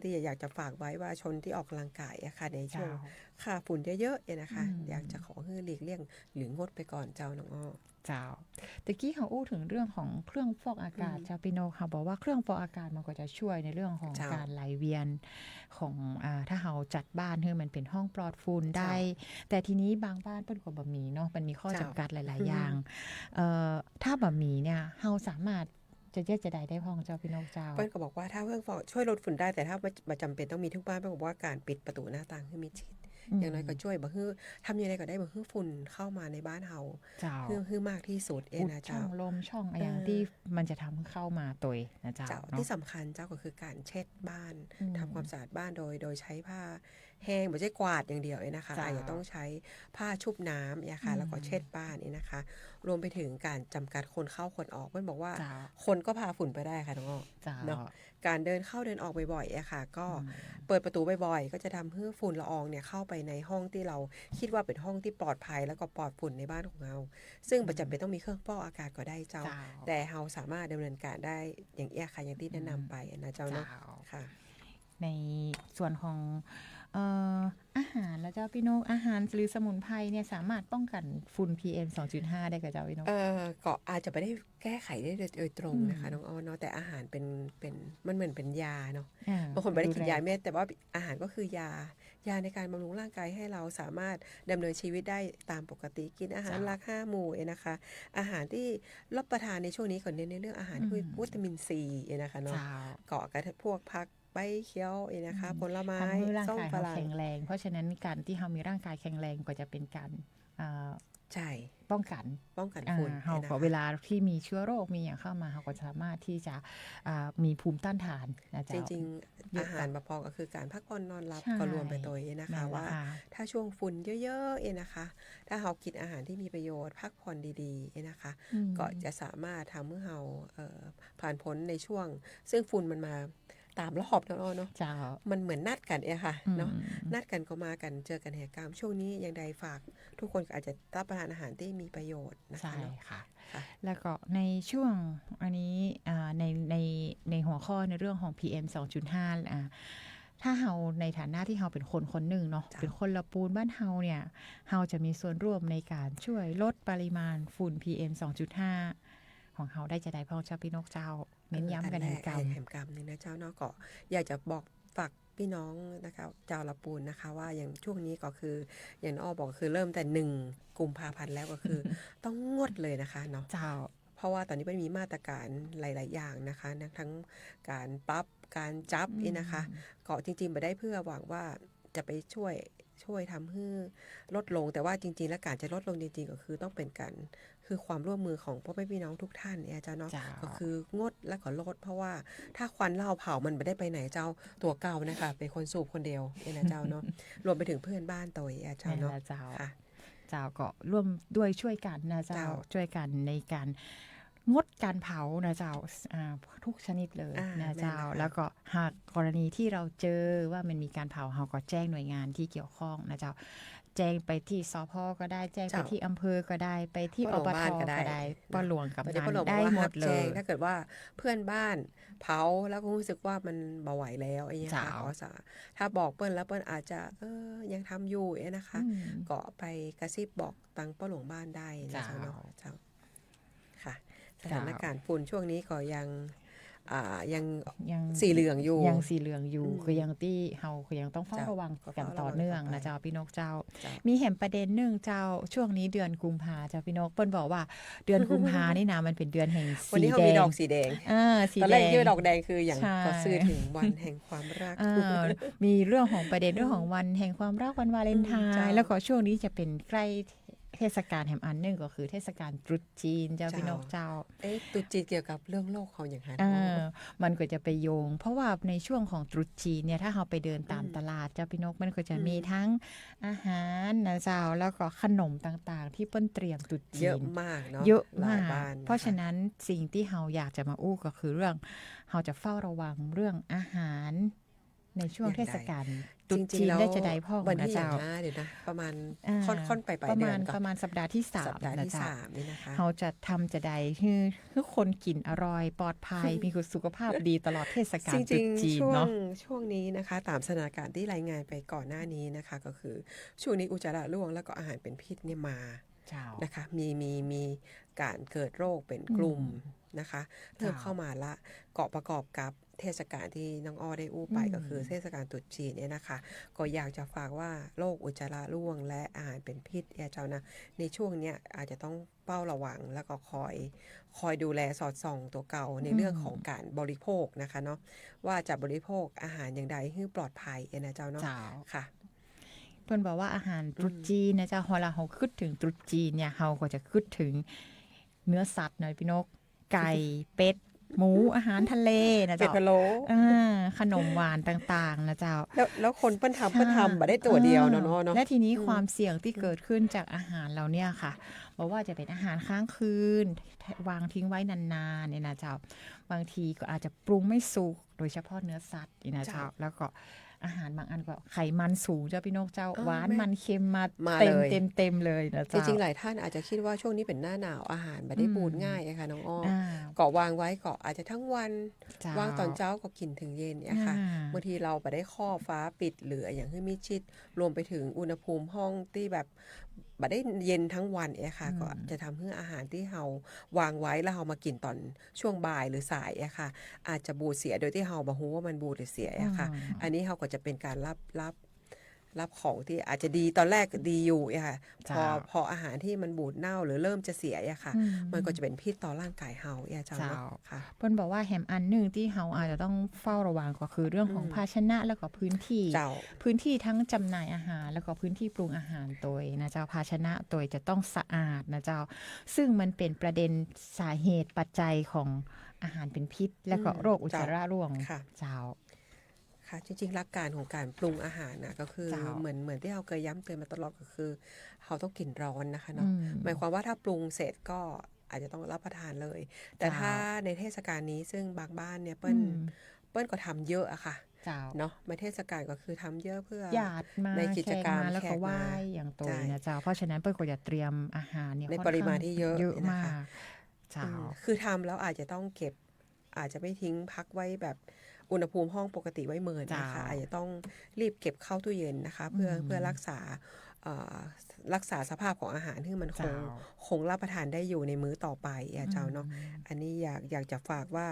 ที่อยากจะฝากไว้ว่าชนที่ออกกำลังกายอะค่ะในช่วง เจ้า ค่าฝุ่นเยอะๆนะคะ อืม อยากจะขอให้หลีกเลี่ยงหรืองดไปก่อนเจ้าน้องอ้อ เจ้าตะกี้เขาอู้ถึงเรื่องของเครื่องฟอกอากาศชาวปิโนค่ะบอกว่าเครื่องฟอกอากาศมันก็จะช่วยในเรื่องของ เจ้า การไหลเวียนของถ้าเราจัดบ้านให้มันเป็นห้องปลอดฝุ่นได้ แต่ทีนี้บางบ้านเปิ้นก็บ่มีเนาะมันมีข้อจำกัดหลาย ๆ อย่างถ้าบ่มีเนี่ยเราสามารถจะแยกจะได้พ้องเจ้าพี่นกเจ้า เปิ้ลก็บอกว่าถ้าเครื่องฟอกช่วยลดฝุ่นได้แต่ถ้าไม่จำเป็นต้องมีทุกบ้านเปิ้ลบอกว่าการปิดประตูหน้าต่างให้มิดชิด อย่างน้อยก็ช่วยบ่ฮื้อทำยังไงก็ได้บ่ฮื้อฝุ่นเข้ามาในบ้านเฮา เจ้า ฮื้อมากที่สุด อุด นะ ช่อ เจ้า งลมช่องอะไรอย่างที่มันจะทำให้เข้ามาตัวนะเจ้า เจ้า เนาะ ที่สำคัญเจ้าก็คือการเช็ดบ้าน อืม ทำความสะอาดบ้านโดยใช้ผ้าแห้งไม่ใช่กวาดอย่างเดียวเลยนะคะ เจ้า อาจจะต้องใช้ผ้าชุบน้ำเนี่ยค่ะ อืม แล้วก็เช็ดบ้านนี่นะคะ รวมไปถึงการจำกัดคนเข้าคนออกเพื่อนบอกว่า เจ้า คนก็พาฝุ่นไปได้ค่ะน้องอ้อ เจ้า เนาะ การเดินเข้าเดินออกบ่อยๆอะค่ะ ก็เปิดประตูบ่อยๆก็จะทำให้ฝุ่นละอองเนี่ยเข้าไปในห้องที่เราคิดว่าเป็นห้องที่ปลอดภัยแล้วก็ปลอดฝุ่นในบ้านของเรา ซึ่งประจำเป็นต้องมีเครื่องฟอกอากาศก็ได้เจ้า เจ้า แต่เราสามารถดำเนินการได้อย่างเอี้ยค่ะอย่างที่แนะนำไปนะเจ้าเนาะ เจ้า ค่ะ ในส่วนของอาห หารแล้วเจ้าพี่นกอาหารหรือสมุนไพรเนี่ยสามารถป้องกันฝุ่น PM 2.5 ได้กับเจ้าพี่นก ก็อาจจะไม่ได้แก้ไขได้โดยตรงนะคะน้องอ้อเนาะแต่อาหารเป็นมันเหมือนเป็นยาเนาะบางคนไม่ได้กินยาเม็ดแต่ว่าอาหารก็คือยาในการบำรุงร่างกายให้เราสามารถดำเนินชีวิตได้ตามปกติกินอาหารหลัก5 หมู่นะคะอาหารที่รับประทานในช่วงนี้ก่อนเน้นในเรื่องอาหารที่วิตามินซีนะคะเนาะเกาะกับพวกผักใบเขียวนะคะผลไม้ส้มฝรั่งแข็งแรงเพราะฉะนั้นการที่เรามีร่างกายแข็งแรงก็จะเป็นการใช่ป้องกันฝุ่นเราก็เวลาที่มีเชื้อโรคมีอย่างเข้ามาเราก็สามารถที่จะมีภูมิต้านทานนะจ๊ะจริงๆอาหารพอก็คือการพักผ่อนนอนหลับก็รวมไปตัวเองนะคะว่าถ้าช่วงฝุ่นเยอะๆนะคะถ้าเรากินอาหารที่มีประโยชน์พักผ่อนดีๆนะคะก็จะสามารถทำให้เราผ่านพ้นในช่วงซึ่งฝุ่นมันมาตามรอบเนาะมันเหมือนนัดกันค่ะเนาะนัดกันก็มากันเจอกันเหตุการณ์ช่วงนี้ยังใดฝากทุกคนอาจจะรับประทานอาหารที่มีประโยชน์นะคะใช่ค่ะแล้วก็ในช่วงอันนี้ในหัวข้อในเรื่องของ PM 2.5 ถ้าเราในฐานะที่เราเป็นคนหนึ่งเนาะเป็นคนละปูนบ้านเราเนี่ยเราจะมีส่วนร่วมในการช่วยลดปริมาณฝุ่น PM 2.5 ของเราได้จะได้พ่อเจ้าพี่นกเจ้าเน้นย้ำกันแห่งกรรมนี่นะเจ้าเนาะก็อยากจะบอกฝากพี่น้องนะคะเจ้าละปูนนะคะว่าอย่างช่วงนี้ก็คืออย่างอ้อบอกคือเริ่มแต่1 กุมภาพันธ์แล้วก็คือ ต้องงดเลยนะคะเนาะเจ้าเพราะว่าตอนนี้มันมีมาตรการหลายๆอย่างนะคะทั้งการปรับการจับนะคะก็จริงๆไม่ได้เพื่อหวังว่าจะไปช่วยทำให้ลดลงแต่ว่าจริงๆแล้วการจะลดลงจริงๆก็คือต้องเป็นการคือความร่วมมือของพ่อแม่พี่น้องทุกท่านเจ้าเนาะก็คืองดและก็ลดเพราะว่าถ้าควันเหล้าเผามันไม่ได้ไปไหนเจ้าตัวเก่านะคะเป็นคนสูบคนเดียวนะเจ้าเนาะรวมไปถึงเพื่อนบ้านตัวเจ้าเนาะค่ะเจ้าก็ร่วมด้วยช่วยกันนะเจ้าช่วยกันในการงดการเผานะเจ้าทุกชนิดเลยนะเจ้าแล้วก็หากกรณีที่เราเจอว่ามันมีการเผาเราก็แจ้งหน่วยงานที่เกี่ยวข้องนะเจ้าแจ้งไปที่สพ.ก็ได้แจ้งไปที่อำเภอก็ได้ไปที่อบต.ก็ได้ปหลวงกับนันได้หมดเลยถ้าเกิดว่าเพื่อนบ้านเผาแล้วก็รู้สึกว่ามันเบาไหวแล้วไอ้เนี่ยค่ะถ้าบอกเปิ้ลแล้วเปิ้ลอาจจะยังทำอยู่นะคะก็ไปกระซิบบอกตังป้าหลวงบ้านได้นะเจ้าค่ะสถานการณ์ฝุ่นช่วงนี้ก็ยังสีเหลืองอยู่คือยังที่เฮาคือยังต้องเฝ้าระวังกันต่อเนื่องนะเจ้าพี่นกเจ้ามีแหมประเด็นนึงเจ้าช่วงนี้เดือนกุมภาเจ้าพี่นกเปิ้ลบอกว่าเดือนกุมภานี่นะมันเป็นเดือนแห่งสีแดงวันนี้เขามีดอกสีแดงตอนแรกที่ดอกแดงคืออย่างก็สื่อถึงวันแห่งความรักมีเรื่องของประเด็นเรื่องของวันแห่งความรักวันวาเลนไทน์แล้วก็ช่วงนี้จะเป็นใกล้เทศกาลแห่งอันนึงก็คือเทศกาลตรุษจีนเจ้าพี่นกเจ้าตรุษจีนเกี่ยวกับเรื่องโลกเขาอย่างไรมันก็จะไปโยงเพราะว่าในช่วงของตรุษจีนเนี่ยถ้าเราไปเดินตามตลาดเจ้าพี่นกมันก็จะมีทั้งอาหารนะเจ้าแล้วก็ขนมต่างๆที่เปิ้นเตรียมตรุษจีนเยอะมากเนาะเยอะมากเพราะฉะนั้นสิ่งที่เราอยากจะมาอู้ก็คือเรื่องเราจะเฝ้าระวังเรื่องอาหารในช่วงเทศกาลตรุษจีนได้จะได้พ่อนะเจ้าเดี๋ยวนะประมาณค่อนไปเดือนประมาณสัปดาห์ที่3นะเจ้านี่นะคะเราจะทำจะได้ให้คนกินอร่อยปลอดภัยมีสุขภาพดีตลอดเทศกาลตรุษจีนเนาะช่วงนี้นะคะตามสถานการณ์ที่รายงานไปก่อนหน้านี้นะคะก็คือช่วงนี้อุจจาระร่วงแล้วก็อาหารเป็นพิษเนี่ยมานะคะมีการเกิดโรคเป็นกลุ่มนะคะเริ่มเข้ามาละเกาะประกอบกับเทศกาลที่น้องอ้อได้อู้ไปก็คือเทศกาลตรุษจีนเนี่ยนะคะก็อยากจะฝากว่าโรคอุจจาระร่วงและอาหารเป็นพิษเจ้านะในช่วงเนี้ยอาจจะต้องเฝ้าระวังแล้วก็คอยดูแลสอดส่องตัวเก่าในเรื่องของการบริโภคนะคะเนาะว่าจะบริโภคอาหารอย่างใดให้ปลอดภัยนะเจ้าเนาะค่ะเพิ่นบอกว่าอาหารตรุษจีนนะเจ้าพอเราคิดถึงตรุษจีนเนี่ยเราก็จะคิดถึงเนื้อสัตว์หน่อยพี่นกไก่เป็ดหมูอาหารทะเลนะเจ้าเป็ดพะโล้ขนมหวานต่างๆนะเจ้าแล้วคนเปิ้นทำมาได้ตัวเดียวเนาะและทีนี้ความเสี่ยงที่เกิดขึ้นจากอาหารเราเนี่ยค่ะบอกว่าจะเป็นอาหารค้างคืนวางทิ้งไว้นานๆเนี่ยนะเจ้าบางทีก็อาจจะปรุงไม่สุกโดยเฉพาะเนื้อสัตว์นี่นะเจ้าแล้วก็ อาหารบางอันก็ไขมันสูงเจ้าพี่นกเจ้าหวาน แม่ มันเค็มมา มา เต็ม เลย เต็มเลยนะ จ เจ้า ริงๆหลายท่านอาจจะคิดว่าช่วงนี้เป็นหน้าหนาวอาหารไม่ได้บูดง่ายอะค่ะน้องอ้อ อ่า ก็วางไว้ก็อาจจะทั้งวัน เจ้าว างตอนเช้าก็กินถึงเย็นเนี่ยค่ะ อ่า บางทีเราไปได้ข้อฟ้าปิดหรืออย่างที่มิดชิดรวมไปถึงอุณหภูมิห้องที่แบบบ่ได้เย็นทั้งวันเนี่ยค่ะ ก็จะทำให้อาหารที่เราวางไว้แล้วเรามากินตอนช่วงบ่ายหรือสายอะค่ะ อาจจะบูดเสียโดยที่เราบ่รู้ว่ามันบูดหรือเสียอะค่ะ อันนี้เราก็จะเป็นการรับของที่อาจจะดีตอนแรกดีอยู่อะค่ะ พออาหารที่มันบูดเน่าหรือเริ่มจะเสียอะค่ะ มันก็จะเป็นพิษต่อร่างกายเฮาอะเจ้าเนาะค่ะ เพิ่นบอกว่าแหมอันหนึ่งที่เฮาอาจจะต้องเฝ้าระวังก็คือเรื่องของภาชนะแล้วก็พื้นที่ เจ้า พื้นที่ทั้งจำหน่ายอาหารแล้วก็พื้นที่ปรุงอาหารตัวนะเจ้าภาชนะตัวจะต้องสะอาดนะเจ้าซึ่งมันเป็นประเด็นสาเหตุปัจจัยของอาหารเป็นพิษ แล้วก็โรคอุจจาระร่วง ค่ะ เจ้า ค่ะจริงๆหลักการของการปรุงอาหารนะก็คือ เจ้า เหมือนที่เราเคยย้ำเตือนมาตลอดก็คือเราต้องกินร้อนนะคะเนาะ อืม หมายความว่าถ้าปรุงเสร็จก็อาจจะต้องรับประทานเลย แต่ เจ้า ถ้าในเทศกาลนี้ซึ่งบางบ้านเนี่ยเปิ้ อื ล ม เปิ้ลก็ทำเยอะอะค่ะ เจ้า เนาะในเทศกาลก็คือทำเยอะเพื่อ ญาติมา ในกิจกรรม แขมาแล้วก็ แขกมา ไหว้อย่างตัว ใช่ นะเจ้าเพราะฉะนั้นเปิ้ลก็จะเตรียมอาหารเนี่ย ใน ค่อน ปริมาณ ข้ง ที่เยอะ เยอะ นะคะ มากเจ้า คือทำแล้วอาจจะต้องเก็บ อาจจะไม่ทิ้งพักไว้แบบอุณหภูมิห้องปกติไว้เมินนะคะ จ้า อาจจะต้องรีบเก็บเข้าตู้เย็นนะคะ เพื่อรักษาเอ่อรักษาสภาพของอาหารที่มันค เจ้า งรับประทานได้อยู่ในมื้อต่อไปเจ้าเนาะอันนี้อยากจะฝากว่า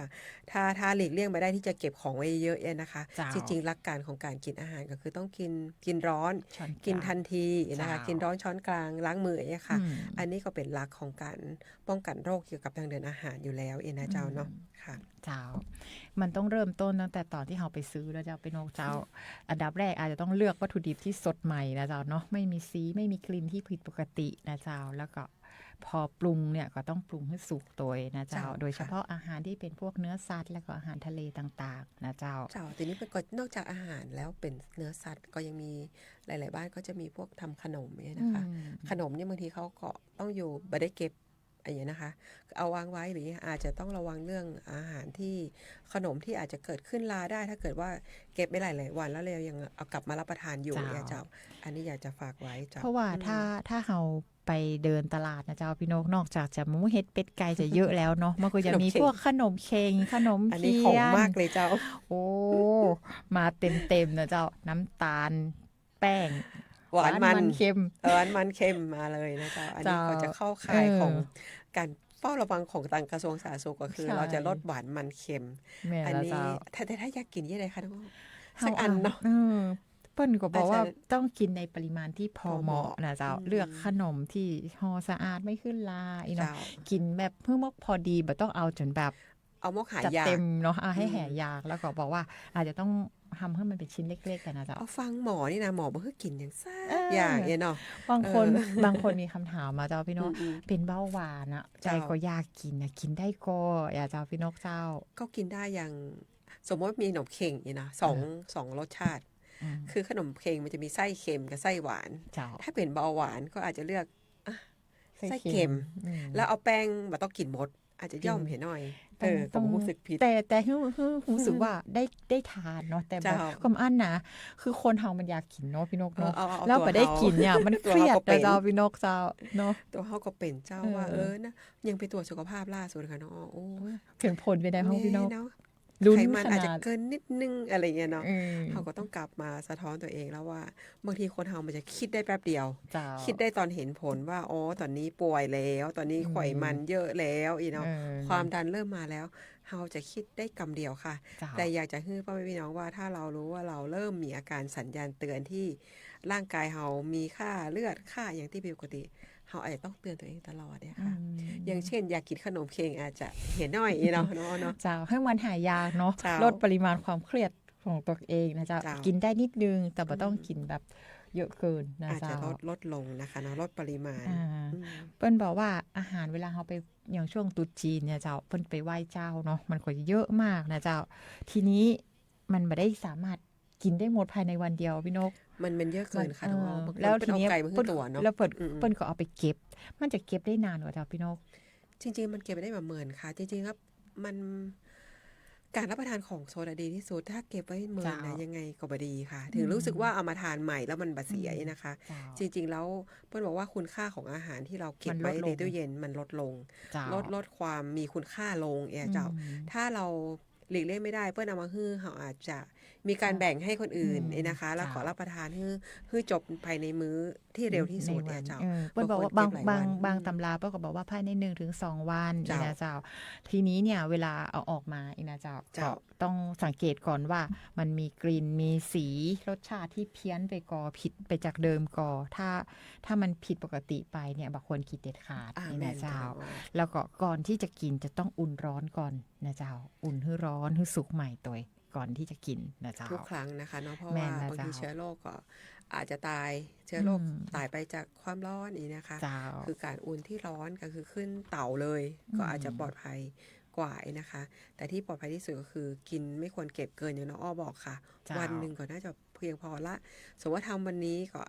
ถ้าหลีกเลี่ยงไม่ได้ที่จะเก็บของไว้เยอะๆนะคะ เจ้า จริงๆหลักการของการกินอาหารก็คือต้องกินร้อน ช้อนกลาง กินทันทีนะคะ เจ้า กินร้อนช้อนกลางล้างมือค่ะ อืม อันนี้ก็เป็นหลักของการป้องกันโรคเกี่ยวกับทางเดินอาหารอยู่แล้วนะเจ้าเนาะค่ะ เจ้า มันต้องเริ่มต้นตั้งแต่ตอนที่เราไปซื้อแล้วเจ้าไปนกเจ้า อันดับแรกอาจจะต้องเลือกวัตถุดิบที่สดใหม่นะเจ้าเนาะไม่มีสีไม่มีกลิ่นที่ผิดปกตินะเจ้าแล้วก็พอปรุงเนี่ยก็ต้องปรุงให้สุกตัวนะเจ้า เจ้า โดยเฉพาะอาหารที่เป็นพวกเนื้อสัตว์และก็อาหารทะเลต่างๆนะเจ้า เจ้าทีนี้เป็นก็นอกจากอาหารแล้วเป็นเนื้อสัตว์ก็ยังมีหลาย ๆ บ้านก็จะมีพวกทำขนมเนี่ยนะคะ ขนมเนี่ยบางทีเขาก็ต้องอยู่บ่ได้เก็บอะไรอย่างนี้ยนะคะ เอาวางไว้หรืออาจจะต้องระวังเรื่องอาหารที่ขนมที่อาจจะเกิดขึ้นลาได้ถ้าเกิดว่าเก็บไปหลาย ๆ วันแล้วเรายังเอากลับมารับประทานอยู่ เจ้า เนี่ยเจ้า อันนี้อยากจะฝากไว้เจ้า เพราะว่าถ้าเราไปเดินตลาดนะเจ้าพี่นกนอกจากจะหมูเห็ดเป็ดไก่จะเยอะแล้วเนาะมันก็จะมีพวกขนมเค็งขนม อันนี้ เที ของ ย มาน กเลยเจ้า โอ้มาเต็มๆนะเจ้าน้ำตาลแป้ง หวานมัน เค็ม หวานมันเค็มมาเลยนะเจ้า อันนี้ เจ้า ก็จะเข้าข่ายของ เออ การเฝ้าระวังของทางกระทรวงสาธารณสุขก็คือ ใช่ เราจะลดหวานมันเค็ม แม่ อัน ละ นี้ เจ้า ถ้าอยากกินยังไงคะน้องสักอันเนาะ เปิ้ลก็บอกว่า อาจจะ ต้องกินในปริมาณที่พอเหมาะนะเจ้า อืม เลือกขนมที่ห่อสะอาดไม่ขึ้นลาอีเนาะ เจ้า กินแบบเพื่อมกพอดีบ่ต้องเอาจนแบบ เอามกหา จัด ยาก เต็มเนาะเอาให้ อืม แห่ยากแล้วก็บอกว่า อาจจะต้องทำให้มันเป็นชิ้นเล็กๆกันนะเจ้า เอาฟังหมอนี่นะหมอบอกให้กินอย่างซ่า เออ อ อย่าง เนี่ยเนาะ บางคนบางคนมีคำถามมาเจ้าพี่นก อืม เป็นเบาหวานอะใจ เจ้า ก็อยากกินนะกินได้ก็อย่าเจ้าพี่นกเจ้า ก็กินได้อย่างสมมติมีขนมเค็งนี่นะสองรสชาติ อืม คือขนมเค็งมันจะมีไส้เค็มกับไส้หวาน เจ้า ถ้าเป็นเบาหวานก็อาจจะเลือกอ่ะไส้เค็ม อืม แล้วเอาแป้งมาต้องกินหมด อาจจะย่อม จริง เห็นหน่อย ต้อง ผมรู้สึกผิด แต่รู้สึกว่าได้ทานเนาะแต่แบบ เจ้า ความอันนะคือคนเฮามันอยากกินเนาะพี่นกเนาะ เอา แล้ว ตัว ไปได้ เฮา กินเนี่ยมันเค ตัว รียด เฮาก็เป็ แต่ น เจ้าพี่นกเจ้าเนาะ ตัวเขาก็เป็นเจ้า เออ ว่านะยังไปตรวจสุขภาพล่าสุดค่ะเนาะโอ้ย เห็นผลไปได้ห้องพี่นก เนาะ ลุ้น ไขมัน ข อาจ นา จะ ด เกินนิดนึงอะไรเงี้ยเนาะ อืม เขาก็ต้องกลับมาสะท้อนตัวเองแล้วว่าบางทีคนเรามันจะคิดได้แป๊บเดียว เจ้า คิดได้ตอนเห็นผลว่าอ๋อตอนนี้ป่วยแล้ว ตอนนี้ไขมันเยอะแล้วอีเนาะ เออ ความดันเริ่มมาแล้วเราจะคิดได้กำเดียวค่ะ เจ้า แต่อยากจะให้พ่อแม่พี่น้องว่าถ้าเรารู้ว่าเราเริ่มมีอาการสัญญาณเตือนที่ร่างกายเรามีค่าเลือดค่าอย่างที่ผิดปกติเราอาจจะต้องเตือนตัวเองตลอดเนี่ยค่ะ อย่างเช่นอยากกินขนมเค้กอาจจะเห็นหน่อยเนาะเนาะ เจ้าให้มันหายากเนาะ เจ้า ลดปริมาณความเครียดของตัวเองนะเจ้า เจ้า กินได้นิดนึงแต่บ่ต้องกินแบบเยอะเกินนะ อาจจะ เจ้า ลดลงนะคะเนาะลดปริมาณ อ่า อืม เปิ้นบอกว่าอาหารเวลาเราไปอย่างช่วงตรุษจีนเนี่ยเจ้าเปิ้นไปไหว้เจ้าเนาะมันก็เยอะมากนะเจ้า ทีนี้มันไม่ได้สามารถกินได้หมดภายในวันเดียวพี่นก มันเยอะเกินค่ะน้องๆบางคน แล้ว เป็น ที เอา นี้ ไก่มาขึ้นตัวเนาะ แล้วเปิ้น อืม เปิ้นก็เอาไปเก็บ มันจะเก็บได้นานกว่าเจ้าพี่นก จริงๆมันเก็บไปได้มาเมินค่ะ จริงๆครับมัน การรับประทานของโซดาดีที่สุดถ้าเก็บไว้เมินนะ เจ้า ยังไงก็บ่ดีค่ะ ถึงรู้สึกว่าเอามาทานใหม่แล้วมันบาเสียนะคะ เจ้า จริงๆแล้วเปิ้ลบอกว่าคุณค่าของอาหารที่เราเก็บ มันลด ไว้ ลง ในตู้เย็นมันลดลง เจ้า ลดความมีคุณค่าลงเจ้า ถ้าเราหลีกเลี่ยงไม่ได้เปิ้ลเอามาฮื้อเขาอาจจะมีการแบ่งให้คนอื่นนะคะ แล้วขอรับประทานฮื้อจบภายในมื้อที่เร็วที่สุด ในวัน เจ้า เปิ้ลบอกว่า บา บาง ง คนเก็บหลายวัน บางตำราเปิ้ลก็บอกว่าภายใน 1-2 วัน เจ้า นะเจ้า ทีนี้เนี่ยเวลาเอาออกมานะเจ้า เจ้า ก็ต้องสังเกตก่อนว่ามันมีกลิ่นมีสีรสชาติที่เพี้ยนไปก่อผิดไปจากเดิมก่อถ้ามันผิดปกติไปเนี่ยบางคนคิดเด็ดขาด แม่ นะ น เจ้า เจ้า แล้วก็ก่อนที่จะกินจะต้องอุ่นร้อนก่อนนะเจ้า อุ่นให้ร้อนให้สุกใหม่ตัวก่อนที่จะกินนะเจ้า ทุกครั้งนะคะเนาะเพราะ แม่ ว่าน นะ บางที เจ้า เชื้อโรคก็อาจจะตายเชื้อโรค อืม ตายไปจากความร้อนนี้นะคะ เจ้า คือการอุ่นที่ร้อนก็คือขึ้นเตาเลย ก็อาจจะปลอดภัยกว่านะคะ แต่ที่ปลอดภัยที่สุดก็คือกินไม่ควรเก็บเกินอย่างน้องอ้อบอกค่ะ เจ้า วันหนึ่งก็น่าจะเพียงพอละสมมติว่าทำวันนี้ก็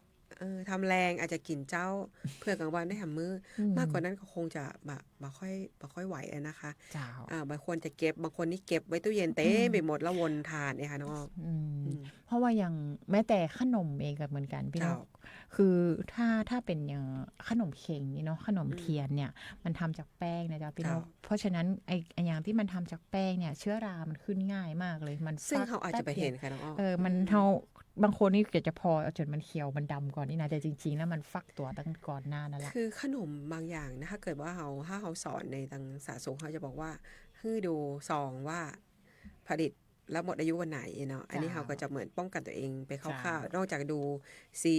ทำแรงอาจจะกินเจ้า เพื่อกลางวันได้ทำมื้อมากกว่านั้นก็คงจะบ่ค่อยไหวนะคะ เจ้า บางคนจะเก็บบางคนนี่เก็บไว้ตู้เย็นเต็มไปหมดแล้ววนทานเนี่ยค่ะน้องอ้อ อืม อืม เพราะว่าอย่างแม้แต่ขนมเองก็เหมือนกันพี่น เจ้า กคือถ้าเป็นอย่างขนมเค็งนี่เนาะขนมเทียนเนี่ยมันทำจากแป้งนะจ๊ะพี่นก เจ้า เพราะฉะนั้นไอ้อย่างที่มันทำจากแป้งเนี่ยเชื้อรามันขึ้นง่ายมากเลยมัน ซึ่ง ฟัก เขาอาจจะไป แป๊บดี เห็ ย น ว ค่ะน้องอ้อ มันเท่าบางคนนี่เกิดจะพอเอาจนมันเขียวมันดำก่อนนี่นะแต่จริงๆแล้วมันฟักตัวตั้งก่อนหน้านั่นแหละ คือขนมบางอย่างนะถ้าเกิดว่าถ้าเขาสอนในทางศาสตร์สงฆ์เขาจะบอกว่าให้ดูซองว่าผลิตแล้วหมดอายุวันไหนเนาะอันนี้เขาก็จะเหมือนป้องกันตัวเองไปคร่าวๆนอกจากดูสี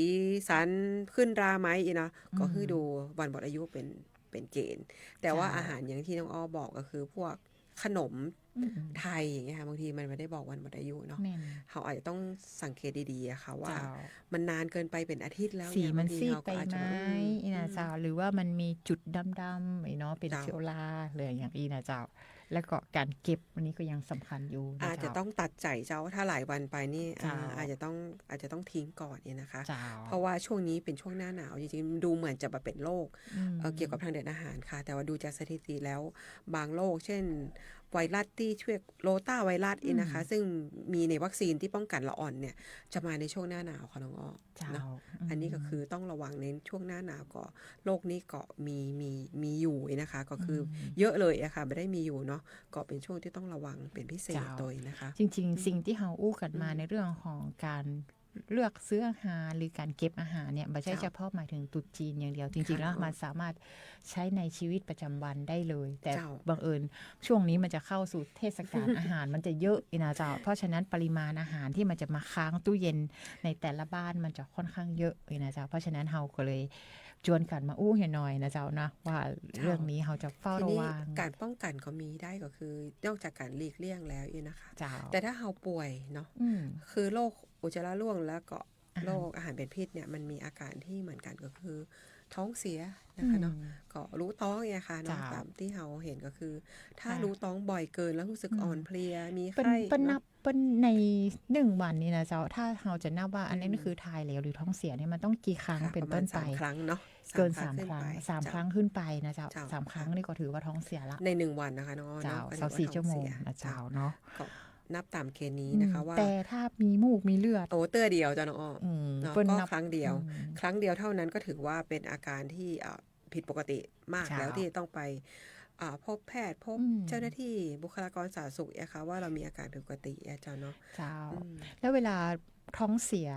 สันขึ้นราไหมเนาะก็ให้ดูวันหมดอายุเป็นเกณฑ์ แต่ว่าอาหารอย่างที่น้องอ้อบอกก็คือพวกขนม อืม ไทยอย่างเงี้ยค่ะบางทีมันไม่ได้บอกวันหมดอายุเนาะ แม่น เขาอาจจะต้องสังเกตดีๆอะค่ะว่า เจ้า มันนานเกินไปเป็นอาทิตย์แล้ว สี เนี่ย มัน บางที ซีด เขา ไป ก็อาจจะ ไหม แบบ อีนะเจ้าหรือว่ามันมีจุดดำๆไอ้เนาะเป็น เจ้า เชื้อราเลยอย่างอีนะเจ้า แล้วก็การเก็บอันนี้ก็ยังสำคัญอยู่นะ อาจจะ เจ้า ต้องตัดใจเจ้าถ้าหลายวันไปนี่ เจ้า อาจจะต้องทิ้งก่อนเนี่ยนะคะ เจ้า เพราะว่าช่วงนี้เป็นช่วงหน้าหนาวจริงๆดูเหมือนจะแบบเป็นโรค อืม เกี่ยวกับทางเดินอาหารค่ะ แต่ว่าดูจากสถิติแล้วบางโรคเช่นไวรัสที่ช่วยโรต้าไวรัสนี่นะคะ ซึ่งมีในวัคซีนที่ป้องกันละอ่อนเนี่ยจะมาในช่วงหน้าหนาวค่ะน้องอ้อ เจ้า เนาะอันนี้ก็คือต้องระวังในช่วงหน้าหนาวก็โรคนี้ก็มีอยู่นะคะ ก็คือเยอะเลยอะค่ะไม่ได้มีอยู่เนาะก็เป็นช่วงที่ต้องระวังเป็นพิเศษ เจ้า โดยนะคะ จริงๆ สิ่งที่เราอู้กันมาในเรื่องของการเลือกซื้ออาหารหรือการเก็บอาหารเนี่ยไม่ใช่ เจ้า เฉพาะหมายถึงตรุษจีนอย่างเดียว จริงๆ แล้ว ค่ะ มันสามารถใช้ในชีวิตประจำวันได้เลย แต่ เจ้า บังเอิญช่วงนี้มันจะเข้าสู่เทศกาล อาหารมันจะเยอะอีนะเจ้า เพราะฉะนั้นปริมาณอาหารที่มันจะมาค้างตู้เย็นในแต่ละบ้านมันจะค่อนข้างเยอะอีนะเจ้า เพราะฉะนั้นเราก็เลยชวนกันมาอู้หน่อยนะเจ้านะว่าเรื่องนี้เราจะเฝ้า ที ระ นี้ วัง การป้องกันก็มีได้ก็คือนอกจากการหลีกเลี่ยงแล้วอีนะคะ เจ้า แต่ถ้าเราป่วยเนาะ อืม คือโรคอุจจาระร่วงแล้วก็ อาหาร โรคอาหารเป็นพิษเนี่ยมันมีอาการที่เหมือนกันก็คือท้องเสียนะคะเนาะก็รู้ท้องเนี่ยค่ะเนาะ จ้า ตามที่เราเห็นก็คือ ถ้า ค่ะ รู้ท้องบ่อยเกินแล้วรู้สึกอ่อนเพลียมี เป็น ไข้ เป็นนั เนาะ บเป็นใน1 วันนี่นะเจ้าถ้าเราจะนับว่าอันนี้คือทายเหลวหรือท้องเสียเนี่ยมันต้องกี่ครั้ง ค่ะ เป็น ประมา ต้ ณ นไป 3 ครั้งเนาะ เกิน ขึ้ 3 ครั้ง ไป 3 ครั้งขึ้นไปนะเจ้า เจ้า 3 ครั้งนี่ก็ถือว่าท้องเสียละ ใน1 วันนะคะน้องอ้อ เจ้า เนาะก็ถือว่า 24 ชั่วโมง ท้อ นะ เสีย เจ้าเนาะ ก็นับตามเกณฑ์นี้นะคะว่า แต่ถ้ามีมูกมีเลือด โอ้เตื้อเดียวจ้ะน้องอ้อ อืม เนาะ เปิ้น ก็ นับ ครั้งเดียว อืม ครั้งเดียวเท่านั้นก็ถือว่าเป็นอาการที่ผิดปกติมาก เจ้า แล้วที่ต้องไปพบแพทย์พบ อืม เจ้าหน้าที่บุคลากรสาธารณสุขนะคะว่าเรามีอาการผิดปกติเจ้าเนาะ เจ้า อืม แล้วเวลาท้องเสีย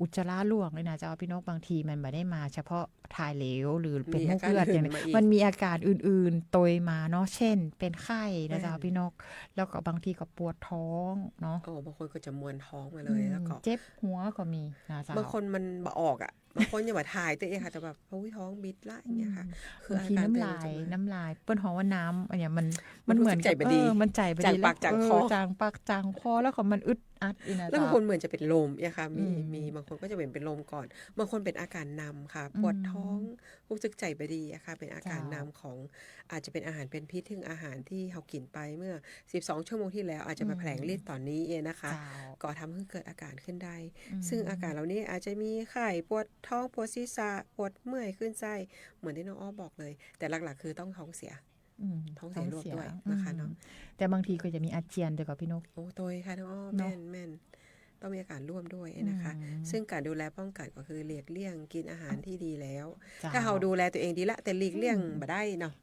อุจจาระร่วงเลยนะเจ้าพี่นกบางทีมันไม่ได้มาเฉพาะถ่ายเหลวหรือเป็นมูกเลือดอย่างนี้ มีอาการอื่นมาอีก มันมีอาการอื่นๆโตยมาเนาะเช่น เป็นไข้นะเจ้าพี่นก แล้วก็บางทีก็ปวดท้องเนาะ โอ้บางคนก็จะมวนท้องมาเลยแล้วก็ เจ็บหัวก็มีนะเจ้า บางคนมันบ่ออกอ่ะบางคนยังมาถ่ายตัวเองค่ะแต่แบบโอ้ยท้องบิดละอย่างเงี้ยค่ะ คือบ างที อาการ น้ำลาย ตัวเองมันจะมา น้ำลายเปิ้นหอมว่าน้ำอันเนี้ยมัน มันรู้ เหมือน สึกใจบ่ดี มันใจบ่ดี จางปากจางคอ จางปากจางคอแล้วก็มันอึดอัดอีนะ แล้วบาง เจ้า คนเหมือนจะเป็นลมเนี่ยค่ะมี อืม มีบางคนก็จะเป็นลมก่อน บางคนเป็นอาการนำค่ะ ปวดท้องรู้สึกใจไม่ดีอะค่ะเป็นอาการนำของอาจจะเป็นอาหารเป็นพิษถึงอาหารที่เขากินไปเมื่อ12 ชั่วโมงที่แล้วอาจจะมาแผลงฤทธิ์ตอนนี้เองนะคะ เจ้า ก็ทำให้เกิดอาการขึ้นได้ อืม ซึ่งอาการเหล่านี้อาจจะมีไข้ปวดท้องปวดศีรษะปวดเมื่อยขึ้นไส้เหมือนที่น้องอ้อบอกเลย แต่หลักๆคือต้องท้องเสีย ท้องเสียรวบด้วยนะคะเนาะแต่บางทีก็จะมีอาเจียนด้วยกับพี่นกโอ้ตัวค่ะน้องอ้อแม่นต้องมีอาการร่วมด้วยนะคะซึ่งการดูแลป้องกันก็คือเลียกเลี่ยงกินอาหารที่ดีแล้วถ้าเราดูแลตัวเองดีละแต่หลีกเลี่ยงบ่ได้เนาะ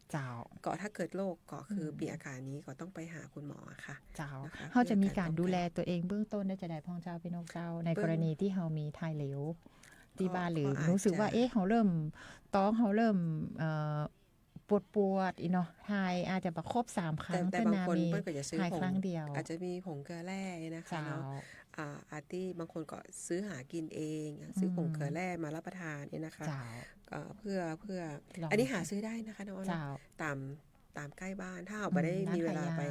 ก็ถ้าเกิดโรคก็คือมีอาการนี้ก็ต้องไปหาคุณหมอค่ะเขาจะมีการดูแลตัวเองเบื้องต้นได้จะได้พ่องเจ้าพี่นกเจ้าในกรณีที่เรามีถ่ายเหลวที่บ้านหรือรู้สึกว่าเขาเริ่มเขาเริ่มปวดอีเนาะทายอาจจะประครบ3ครั้งแต่บางคนเพิ่นก็จะซื้อผงครั้งเดียวอาจจะมีผงเกลือแร่นะคะเนาะอาร์ตี้บางคนก็ซื้อหากินเองซื้อผงเกลือแร่มารับประทานเนี่ยนะคะเพื่ออันนี้หาซื้อได้นะคะน้องตามใกล้บ้านถ้าเราไม่ได้มีเวลาไป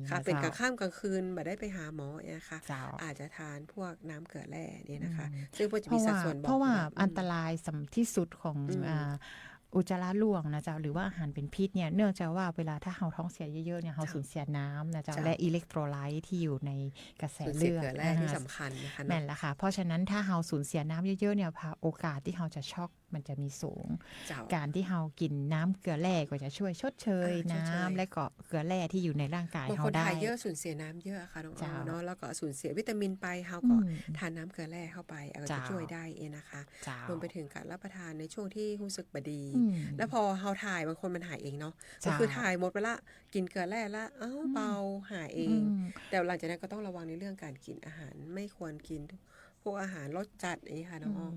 ค่ะเป็นกลางค่ำกลางคืนไม่ได้ไปหาหมอนะคะอาจจะทานพวกน้ำเกลือแร่นี่นะคะซึ่งจะมีสัดส่วนเพราะว่าอันตรายที่สุดของอุจจาระร่วงนะเจ้าหรือว่าอาหารเป็นพิษเนี่ยเนื่องจากว่าเวลาถ้าเราท้องเสียเยอะๆเนี่ยเราสูญเสียน้ำนะเจ้าและอิเล็กโทรไลต์ที่อยู่ในกระแสเลือดที่สำคัญนะคะแม่นละค่ะเพราะฉะนั้นถ้าเราสูญเสียน้ำเยอะๆเนี่ยโอกาสที่เราจะช็อกมันจะมีสูงการที่เรากินน้ำเกลือแร่ก็จะช่วยชดเชยน้ำและก็เกลือแร่ที่อยู่ในร่างกายเราได้บางคนทานเยอะสูญเสียน้ำเยอะค่ะน้องอ้อเนาะแล้วก็สูญเสียวิตามินไปเราก็ทานน้ำเกลือแร่เข้าไปก็จะช่วยได้นะคะรวมไปถึงการรับประทานในช่วงที่รู้สึกบดีแล้วพอเราถ่ายบางคนมันหายเองเนาะก็คือถ่ายหมดไปละกินเกลือแร่ละเบาหายเองแต่หลังจากนั้นก็ต้องระวังในเรื่องการกินอาหารไม่ควรกินพวกอาหารรสจัดอย่างนี้ค่ะน้องอ้อ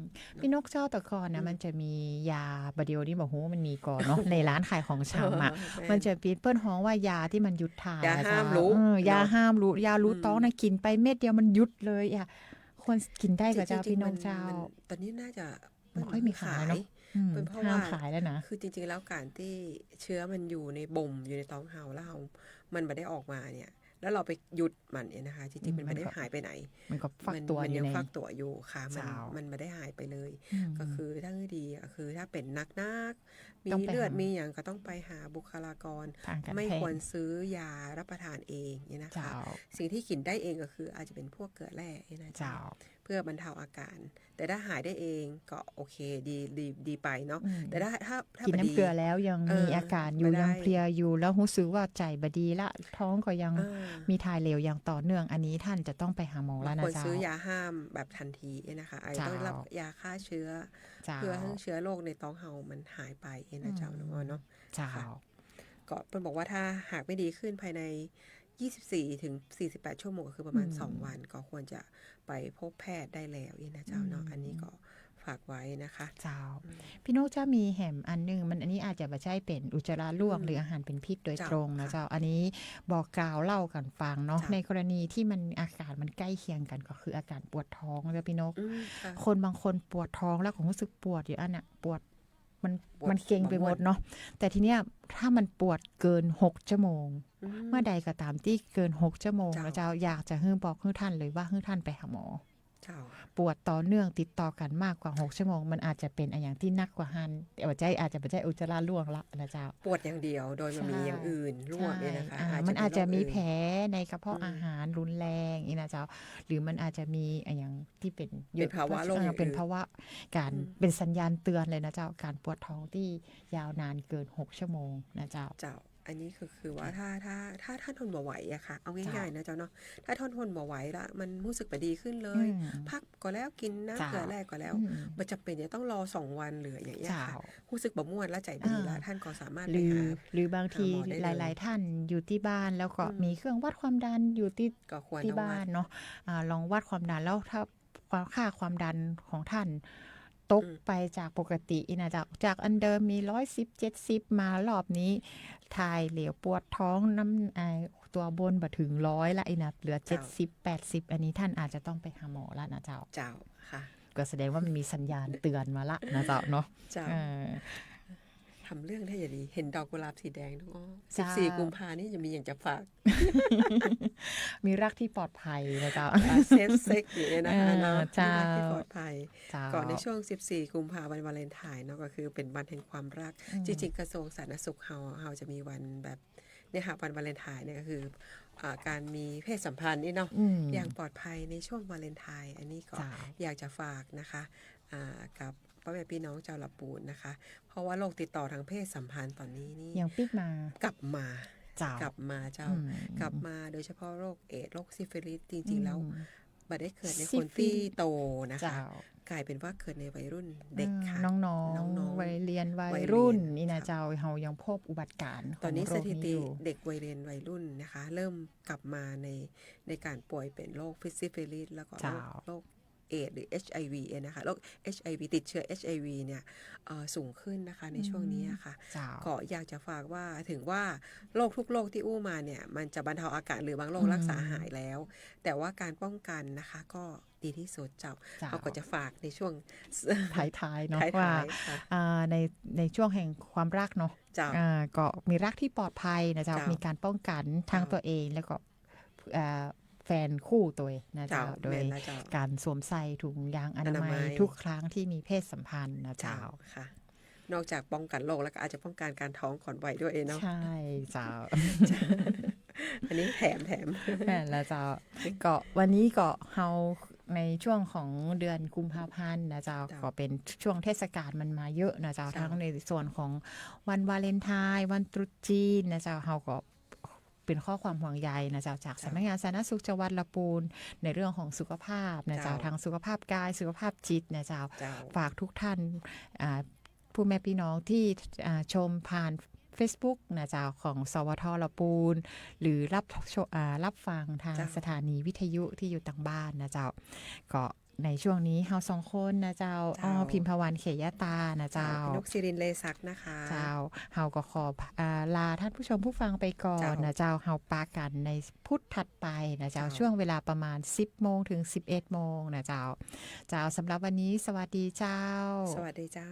พี่นกเจ้าแต่ก่อนนะมันจะมียาบะเดียวนี่บอกว่ามันมีก่อนเนาะในร้านขายของชำมันจะปีเปิ้ลฮ้องว่ายาที่มันยุดถ่ายยาห้ามรู้ยาห้ามรู้ยารู้ต้องนะกินไปเม็ดเดียวมันยุดเลยควรกินได้กับเจ้าพี่นกเจ้าตอนนี้น่าจะไม่ค่อยมีขายเนาะเป็นเพราะว่าขายแล้วนะคือจริงๆแล้วการที่เชื้อมันอยู่ในบ่มอยู่ในท้องเรามันไม่ได้ออกมาเนี่ยแล้วเราไปหยุดมันเนี่ยนะคะจริงๆมันไม่ได้หายไปไหนมันก็ฟักตัวมันยังฟักตัวอยู่ค่ะมันไม่ได้หายไปเลยก็คือถ้าดีก็คือถ้าเป็นนักมีเลือดมีอย่างก็ต้องไปหาบุคลากรไม่ควรซื้อยารับประทานเองเนี่ยนะคะสิ่งที่กินได้เองก็คืออาจจะเป็นพวกเกลือแร่นะจ๊ะเพื่อบรรเทาอาการแต่ถ้าหายได้เองก็โอเคดีไปเนาะแต่ถ้ากินน้ำเกลือแล้วยังมีอาการอยู่ยังเพลียอยู่แล้วรู้สึกว่าใจบดีละท้องก็ยังมีถ่ายเหลวอย่างต่อเนื่องอันนี้ท่านจะต้องไปหาหมอแล้วนะจ๊ะควรซื้อยาห้ามแบบทันทีนะคะต้องรับยาฆ่าเชื้อเพื่อให้เชื้อโรคในท้องเฮามันหายไปนะเจ้าเนาะก็เป็นบอกว่าถ้าหากไม่ดีขึ้นภายใน24 ถึง 48 ชั่วโมงก็คือประมาณ2 วันก็ควรจะไปพบแพทย์ได้แล้วนะเจ้าเนาะอันนี้ก็ฝากไว้นะคะเจ้าพี่นกจะมีแหมอันนึงมันอันนี้อาจจะไม่ใช่เป็นอุจจาระร่วงหรืออาหารเป็นพิษโดยตรงนะเจ้าอันนี้บอกกล่าวเล่ากันฟังเนาะในกรณีที่มันอาการมันใกล้เคียงกันก็คืออาการปวดท้องนะพี่นกคนบางคนปวดท้องแล้วก็รู้สึกปวดอยู่อันน่ะปวดมันเกร็งไปหมดเนาะแต่ทีเนี้ยถ้ามันปวดเกิน6 ชั่วโมงเมื่อใดก็ตามที่เกิน6 ชั่วโมงแล้วเจ้าอยากจะบอกให้ท่านเลยว่าให้ท่านไปหาหมอปวดต่อเนื่องติดต่อกันมากกว่า6 ชั่วโมงมันอาจจะเป็นอย่างที่นักกว่าหันแต่ว่าใจอาจจะไม่ใช่อุจจาระร่วงละนะเจ้าปวดอย่างเดียวโดยมันมีอย่างอื่นร่วมเนี่ยนะคะมันอาจจะมีแผลในกระเพาะอาหารรุนแรงอีนะเจ้าหรือมันอาจจะมีอย่างที่เป็นภาวะโรคเป็นภาวะการเป็นสัญญาณเตือนเลยนะเจ้าการปวดท้องที่ยาวนานเกิน6 ชั่วโมงนะเจ้าอันนี้คือว่าถ้าท่านทนบ่ไหวอะค่ะเอาง่ายๆนะเจ้าเนาะถ้าท่านทนบ่ไหวละมันรู้สึกดีขึ้นเลยพักก็แล้วกินน้ำเกลือแร่ก็แล้วมันจะเป็นต้องรอ2 วันหรืออย่างเงี้ยค่ะรู้สึกบ่ม่วนแล้วใจดีแล้วท่านก็สามารถไปหาหรือบางทีหลายๆท่านอยู่ที่บ้านแล้วก็มีเครื่องวัดความดันอยู่ที่บ้านเนาะลองวัดความดันแล้วถ้าค่าความดันของท่านตกไปจากปกตินะจากอันเดิมมี110 70มารอบนี้ถ่ายเหลวปวดท้องน้ำตัวบนบ่ถึง100ละนะเหลือ70 80อันนี้ท่านอาจจะต้องไปหาหมอแล้วนะเจ้าค่ะก็แสดงว่ามันมีสัญญาณเตือนมาละนะเจ้าเนาะทำเรื่องได้อย่างดีเห็นดอกกุหลาบสีแดงน้องอ้อ14 กุมภานี่จะมีอย่างจะฝากมีรักที่ปลอดภัยนะเจ้าเซฟเซ็กอยู่นะคะเนาะรักที่ปลอดภัยก่อนในช่วง14 กุมภาพันธ์วาเลนไทน์เนาะก็คือเป็นวันแห่งความรักจริงๆกระทรวงสาธารณสุขเฮาจะมีวันแบบเนี่ยค่ะวันวาเลนไทน์เนี่ยก็คือการมีเพศสัมพันธ์นี่เนาะอย่างปลอดภัยในช่วงวาเลนไทน์อันนี้ก็อยากจะฝากนะคะกับ พ่อแม่พี่น้องชาวละปูนนะคะ เพราะว่าโรคติดต่อทางเพศสัมพันธ์ตอนนี้นี่ ยังปิกมาก ลับมา เจ้าก ลับมาเจ้า กลับมาโดยเฉพาะโรคเอดส์โรคซิฟิลิสจริงๆแล้วบ่ได้เกิดในคนที่โตนะคะ เจ้าก ลายเป็นว่าเกิดในวัยรุ่นเด็กค่ะ น้อง ๆ วัยเรียนวั วั ย ยเรียน รุ่นนี่นะ ค่ะ เจ้าเฮายังพบอุบัติการณ์ข ตอ อน ง นี้ โร ส ค ถิ นี้ ติ อยู่ เด็กวัยเรียนวัยรุ่นนะคะ เริ่มกลับมาในการป่วยเป็นโรคซิฟิลิสแล้วก็ เจ้า โรคเอดส์หรือ HIV นะคะโรค HIV ติดเชื้อ HIV เนี่ยสูงขึ้นนะคะในช่วงนี้ค่ะ เจ้า ก็อยากจะฝากว่าถึงว่าโรคทุกโรคที่อู้มาเนี่ยมันจะบรรเทาอาการหรือบางโรครักษาหายแล้ว แต่ว่าการป้องกันนะคะก็ดีที่สุดเจ้า เจ้า เขาก็จะฝากในช่วง ท้ายๆเนาะ ท้ายๆ ว่า ค่ะ ในช่วงแห่งความรักเนาะ เจ้า ก็มีรักที่ปลอดภัยนะเจ้า เจ้ามี มีการป้องกันทั้ง เจ้า ตัวเองแล้วก็แฟนคู่ตัวเองนะ เจ้า เจ้าโดย แม่นนะเจ้า การสวมใส่ถุงยางอนา อนา มั มั ย ย ทุกครั้งที่มีเพศสัมพันธ์นะ เจ้า เจ้า ค่ะ นอกจากป้องกันโรคแล้วก็อาจจะป้องกันการท้องก่อนวัยด้วยเนาะ ใช่เจ้า อันนี้แถม แม่นแล้วเจ้าก็วันนี้ก็เฮาในช่วงของเดือนกุมภาพันธ์นะเจ้า เจ้า ก็เป็นช่วงเทศกาลมันมาเยอะนะเจ้า เจ้า ทั้งในส่วนของวันวาเลนไทน์วันตรุษจีนนะเจ้าเฮาก็เป็นข้อความห่วงใยนะเจ้าจากสำนักงานสาธารณสุขจังหวัดลำพูนในเรื่องของสุขภาพนะเจ้า เจ้า ทั้งสุขภาพกายสุขภาพจิตนะเจ้า เจ้า ฝากทุกท่านผู้แม่พี่น้องที่ชมผ่าน Facebook นะเจ้าของสวทลปูน หรือรับฟังทาง เจ้า สถานีวิทยุที่อยู่ต่างบ้านนะเจ้าก็ในช่วงนี้เฮาสองคนนะเจ้า เจ้า พิมพวันเขยตานะเจ้า นกศิรินทร์เลศักดิ์นะคะ เจ้าเฮาก็ขอลาท่านผู้ชมผู้ฟังไปก่อน เจ้าน นะเจ้าเฮาปากันในพุธถัดไปนะเจ้า เจ้า ช่วงเวลาประมาณ 10 โมงถึง 11 โมงนะเจ้าสำหรับวันนี้สวัสดีเจ้า สวัสดีเจ้า